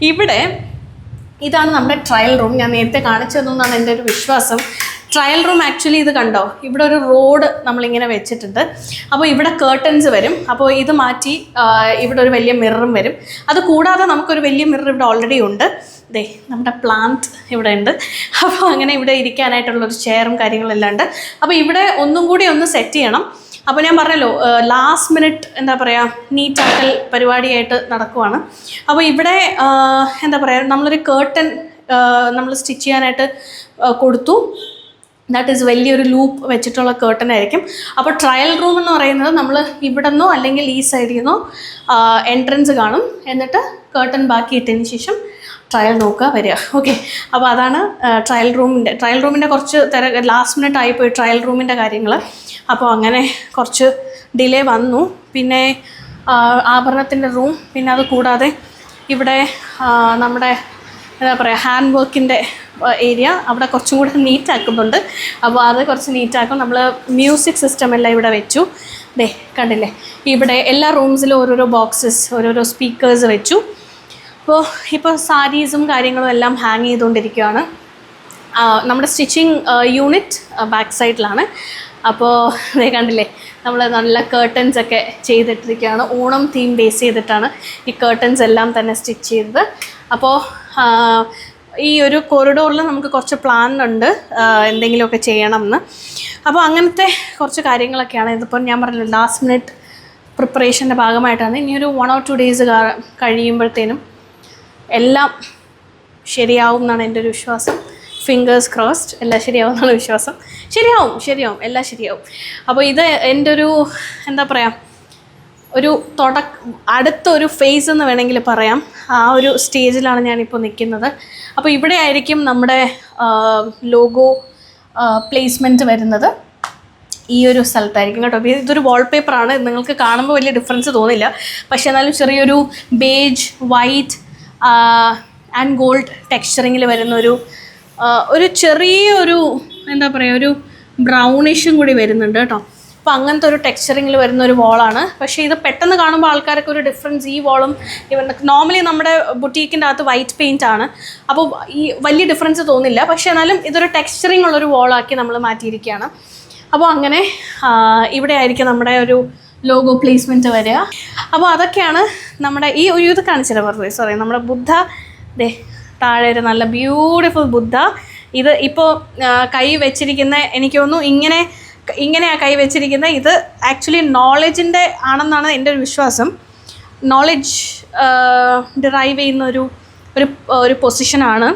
ഇവിടെ ഇതാണ് നമ്മുടെ ട്രയൽ റൂം. ഞാൻ നേരത്തെ കാണിച്ചു തന്നെന്നാണ് എൻ്റെ ഒരു വിശ്വാസം. ട്രയൽ റൂം ആക്ച്വലി ഇത് കണ്ടോ, ഇവിടെ ഒരു റോഡ് നമ്മളിങ്ങനെ വെച്ചിട്ടുണ്ട്. അപ്പോൾ ഇവിടെ കേർട്ടൻസ് വരും. അപ്പോൾ ഇത് മാറ്റി ഇവിടെ ഒരു വലിയ മിററും വരും. അത് കൂടാതെ നമുക്കൊരു വലിയ മിറർ ഇവിടെ ഓൾറെഡി ഉണ്ട്. ദേ നമ്മുടെ പ്ലാന്റ് ഇവിടെ ഉണ്ട്. അപ്പോൾ അങ്ങനെ ഇവിടെ ഇരിക്കാനായിട്ടുള്ളൊരു ചെയറും കാര്യങ്ങളെല്ലാം ഉണ്ട്. അപ്പോൾ ഇവിടെ ഒന്നും കൂടി ഒന്ന് സെറ്റ് ചെയ്യണം. അപ്പോൾ ഞാൻ പറഞ്ഞല്ലോ, ലാസ്റ്റ് മിനിറ്റ് എന്താ പറയുക, നീറ്റാക്കൽ പരിപാടിയായിട്ട് നടക്കുവാണ്. അപ്പോൾ ഇവിടെ എന്താ പറയുക, നമ്മളൊരു കേർട്ടൻ നമ്മൾ സ്റ്റിച്ച് ചെയ്യാനായിട്ട് കൊടുത്തു. ദാറ്റ് ഈസ് വലിയൊരു ലൂപ്പ് വെച്ചിട്ടുള്ള കേർട്ടൻ ആയിരിക്കും. അപ്പോൾ ട്രയൽ റൂം എന്ന് പറയുന്നത് നമ്മൾ ഇവിടെ നിന്നോ അല്ലെങ്കിൽ ഈ സൈഡിൽ നിന്നോ എൻട്രൻസ് കാണും. എന്നിട്ട് കേർട്ടൻ ബാക്കി ഇട്ടതിന് ശേഷം ട്രയൽ നോക്കുക, വരിക. ഓക്കെ, അപ്പോൾ അതാണ് ട്രയൽ റൂമിൻ്റെ കുറച്ച് ലാസ്റ്റ് മിനിറ്റ് ആയിപ്പോയി ട്രയൽ റൂമിൻ്റെ കാര്യങ്ങൾ. അപ്പോൾ അങ്ങനെ കുറച്ച് ഡിലേ വന്നു. പിന്നെ ആഭരണത്തിൻ്റെ റൂം, പിന്നെ അത് കൂടാതെ ഇവിടെ നമ്മുടെ എന്താ പറയുക ഹാൻഡ് വർക്കിൻ്റെ ഏരിയ, അവിടെ കുറച്ചും കൂടെ നീറ്റാക്കുന്നുണ്ട്. അപ്പോൾ അത് കുറച്ച് നീറ്റാക്കും. നമ്മൾ മ്യൂസിക് സിസ്റ്റം എല്ലാം ഇവിടെ വെച്ചു. ദേ കണ്ടില്ലേ, ഇവിടെ എല്ലാ റൂംസിലും ഓരോരോ ബോക്സസ്, ഓരോരോ സ്പീക്കേഴ്സ് വെച്ചു. ഇപ്പോൾ സാരീസും കാര്യങ്ങളും എല്ലാം ഹാങ് ചെയ്തുകൊണ്ടിരിക്കുകയാണ്. നമ്മുടെ സ്റ്റിച്ചിങ് യൂണിറ്റ് ബാക്ക് സൈഡിലാണ്. അപ്പോൾ ഇതേ കണ്ടില്ലേ, നമ്മൾ നല്ല കേർട്ടൻസ് ഒക്കെ ചെയ്തിട്ടിരിക്കുകയാണ്. ഓണം തീം ബേസ് ചെയ്തിട്ടാണ് ഈ കേർട്ടൻസ് എല്ലാം തന്നെ സ്റ്റിച്ച് ചെയ്തത്. അപ്പോൾ ഈ ഒരു കോറിഡോറിൽ നമുക്ക് കുറച്ച് പ്ലാൻ ഉണ്ട് എന്തെങ്കിലുമൊക്കെ ചെയ്യണം എന്ന്. അപ്പോൾ അങ്ങനത്തെ കുറച്ച് കാര്യങ്ങളൊക്കെയാണ്. ഇതിപ്പോൾ ഞാൻ പറഞ്ഞില്ല, ലാസ്റ്റ് മിനിറ്റ് പ്രിപ്പറേഷൻ്റെ ഭാഗമായിട്ടാണ്. ഇനിയൊരു 1 or 2 days കഴിയുമ്പോഴത്തേനും എല്ലാം ശരിയാവും എന്നാണ് എൻ്റെ ഒരു വിശ്വാസം. ഫിംഗേഴ്സ് ക്രോസ്ഡ്, എല്ലാം ശരിയാവും എന്നാണ് വിശ്വാസം. ശരിയാവും, എല്ലാം ശരിയാവും. അപ്പോൾ ഇത് എൻ്റെ ഒരു എന്താ പറയുക, ഒരു അടുത്തൊരു ഫേസ് എന്ന് വേണമെങ്കിൽ പറയാം. ആ ഒരു സ്റ്റേജിലാണ് ഞാനിപ്പോൾ നിൽക്കുന്നത്. അപ്പോൾ ഇവിടെ ആയിരിക്കും നമ്മുടെ ലോഗോ പ്ലേസ്മെൻറ്റ് വരുന്നത്. ഈ ഒരു സ്ഥലത്തായിരിക്കും കേട്ടോ. ഇതൊരു വാൾപേപ്പറാണ്. നിങ്ങൾക്ക് കാണുമ്പോൾ വലിയ ഡിഫറൻസ് തോന്നില്ല, പക്ഷേ എന്നാലും ചെറിയൊരു ബേജ്, വൈറ്റ് ആൻഡ് ഗോൾഡ് ടെക്സ്ചറിങ്ങിൽ വരുന്ന ഒരു ചെറിയൊരു എന്താ പറയുക, ഒരു ബ്രൗണിഷും കൂടി വരുന്നുണ്ട് കേട്ടോ. അപ്പോൾ അങ്ങനത്തെ ഒരു ടെക്സ്ചറിങ്ങിൽ വരുന്ന ഒരു വോളാണ്. പക്ഷേ ഇത് പെട്ടെന്ന് കാണുമ്പോൾ ആൾക്കാർക്ക് ഒരു ഡിഫറൻസ്, ഈ വോളും ഇവൻ നോർമലി നമ്മുടെ ബുട്ടീക്കിൻ്റെ അകത്ത് വൈറ്റ് പെയിൻ്റ് ആണ്, അപ്പോൾ ഈ വലിയ ഡിഫറൻസ് തോന്നില്ല. പക്ഷേ എന്നാലും ഇതൊരു ടെക്സ്ചറിങ് ഉള്ളൊരു വോളാക്കി നമ്മൾ മാറ്റിയിരിക്കുകയാണ്. അപ്പോൾ അങ്ങനെ ഇവിടെ ആയിരിക്കും നമ്മുടെ ഒരു ലോഗോ പ്ലേസ്മെൻറ്റ് വരിക. അപ്പോൾ അതൊക്കെയാണ് നമ്മുടെ ഈ ഒരു ഇത് കാണിച്ചില്ല വെറുതെ, സോറി, നമ്മുടെ ബുദ്ധ ദേ താഴെ ഒരു നല്ല ബ്യൂട്ടിഫുൾ ബുദ്ധ. ഇത് ഇപ്പോൾ കൈ വെച്ചിരിക്കുന്ന, എനിക്ക് തോന്നുന്നു ഇങ്ങനെയാണ് കൈ വെച്ചിരിക്കുന്നത്. ഇത് ആക്ച്വലി നോളജിൻ്റെ ആണെന്നാണ് എൻ്റെ ഒരു വിശ്വാസം. നോളജ് ഡിറൈവ് ചെയ്യുന്ന ഒരു പൊസിഷനാണ്.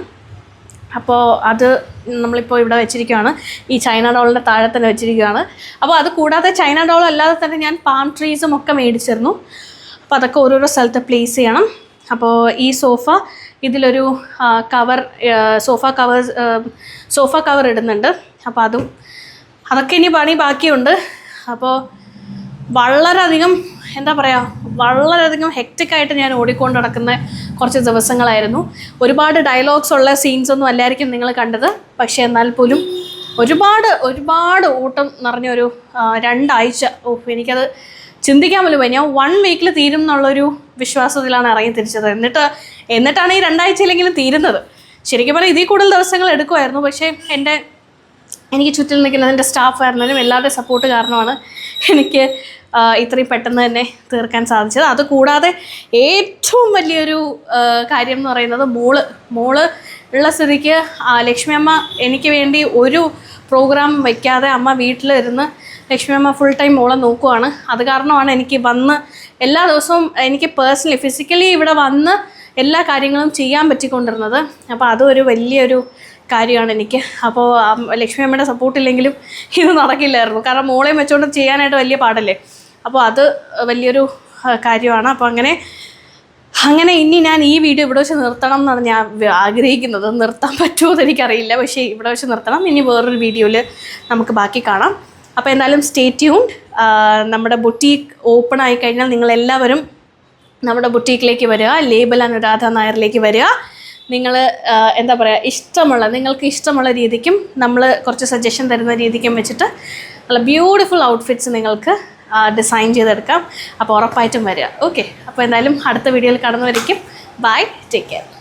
അപ്പോൾ അത് നമ്മളിപ്പോൾ ഇവിടെ വെച്ചിരിക്കുകയാണ്, ഈ ചൈന ഡോളിൻ്റെ താഴെ തന്നെ വെച്ചിരിക്കുകയാണ്. അപ്പോൾ അത് കൂടാതെ ചൈന ഡോൾ അല്ലാതെ തന്നെ ഞാൻ പാം ട്രീസും ഒക്കെ മേടിച്ചിരുന്നു. അപ്പോൾ അതൊക്കെ ഓരോരോ സ്ഥലത്ത് പ്ലേസ് ചെയ്യണം. അപ്പോൾ ഈ സോഫ, ഇതിലൊരു സോഫ കവർ ഇടുന്നുണ്ട്. അപ്പോൾ അതൊക്കെ ഇനി പണി ബാക്കിയുണ്ട്. അപ്പോൾ വളരെയധികം ഹെക്റ്റിക്കായിട്ട് ഞാൻ ഓടിക്കൊണ്ട് നടക്കുന്ന കുറച്ച് ദിവസങ്ങളായിരുന്നു. ഒരുപാട് ഡയലോഗ്സ് ഉള്ള സീൻസൊന്നും അല്ലായിരിക്കും നിങ്ങൾ കണ്ടത്. പക്ഷേ എന്നാൽ പോലും ഒരുപാട് ഓട്ടം നിറഞ്ഞൊരു 2 ആഴ്ച. എനിക്കത് ചിന്തിക്കാൻ പോലും പോയി. ഞാൻ 1 വീക്കിൽ തീരും എന്നുള്ളൊരു വിശ്വാസത്തിലാണ് ഇറങ്ങി തിരിച്ചത്. എന്നിട്ടാണ് ഈ 2 ആഴ്ചയിലെങ്കിലും തീരുന്നത്. ശരിക്കും പറഞ്ഞാൽ ഇതിൽ കൂടുതൽ ദിവസങ്ങൾ എടുക്കുമായിരുന്നു. പക്ഷേ എനിക്ക് ചുറ്റിൽ നിൽക്കുന്ന എൻ്റെ സ്റ്റാഫ് ആയിരുന്നാലും എല്ലാവരുടെയും സപ്പോർട്ട് കാരണമാണ് എനിക്ക് ഇത്രയും പെട്ടെന്ന് തന്നെ തീർക്കാൻ സാധിച്ചത്. അതുകൂടാതെ ഏറ്റവും വലിയൊരു കാര്യം എന്ന് പറയുന്നത് മോള് ഉള്ള സ്ഥിതിക്ക് ലക്ഷ്മി അമ്മ എനിക്ക് വേണ്ടി ഒരു പ്രോഗ്രാം വയ്ക്കാതെ അമ്മ വീട്ടിലിരുന്ന് ലക്ഷ്മി അമ്മ ഫുൾ ടൈം മോളെ നോക്കുവാണ്. അത് കാരണമാണ് എനിക്ക് വന്ന് എല്ലാ ദിവസവും എനിക്ക് പേഴ്സണലി ഫിസിക്കലി ഇവിടെ വന്ന് എല്ലാ കാര്യങ്ങളും ചെയ്യാൻ പറ്റിക്കൊണ്ടിരുന്നത്. അപ്പോൾ അതൊരു വലിയൊരു കാര്യമാണ് എനിക്ക്. അപ്പോൾ ലക്ഷ്മി അമ്മയുടെ സപ്പോർട്ടില്ലെങ്കിലും ഇത് നടക്കില്ലായിരുന്നു. കാരണം മോളെയും വെച്ചുകൊണ്ട് ചെയ്യാനായിട്ട് വലിയ പാടല്ലേ. അപ്പോൾ അത് വലിയൊരു കാര്യമാണ്. അപ്പോൾ അങ്ങനെ ഇനി ഞാൻ ഈ വീഡിയോ ഇവിടെ വെച്ച് നിർത്തണം എന്നാണ് ഞാൻ ആഗ്രഹിക്കുന്നത്. നിർത്താൻ പറ്റുമോ എന്ന് എനിക്കറിയില്ല, പക്ഷേ ഇവിടെ വെച്ച് നിർത്തണം. ഇനി വേറൊരു വീഡിയോയിൽ നമുക്ക് ബാക്കി കാണാം. അപ്പോൾ എന്തായാലും സ്റ്റേ ട്യൂൺഡ്. നമ്മുടെ ബുട്ടീക്ക് ഓപ്പൺ ആയി കഴിഞ്ഞാൽ നിങ്ങളെല്ലാവരും നമ്മുടെ ബുട്ടീക്കിലേക്ക് വരിക, ലേബൽ അനുരാധ നായരിലേക്ക് വരിക. നിങ്ങൾ നിങ്ങൾക്ക് ഇഷ്ടമുള്ള രീതിക്കും നമ്മൾ കുറച്ച് സജഷൻ തരുന്ന രീതിക്കും വെച്ചിട്ട് നല്ല ബ്യൂട്ടിഫുൾ ഔട്ട്ഫിറ്റ്സ് നിങ്ങൾക്ക് ഡിസൈൻ ചെയ്തെടുക്കാം. അപ്പോൾ ഉറപ്പായിട്ടും വരിക. ഓക്കെ, അപ്പോൾ എന്തായാലും അടുത്ത വീഡിയോയിൽ കാണുന്നവരേക്കും ബൈ, ടേക്ക് കെയർ.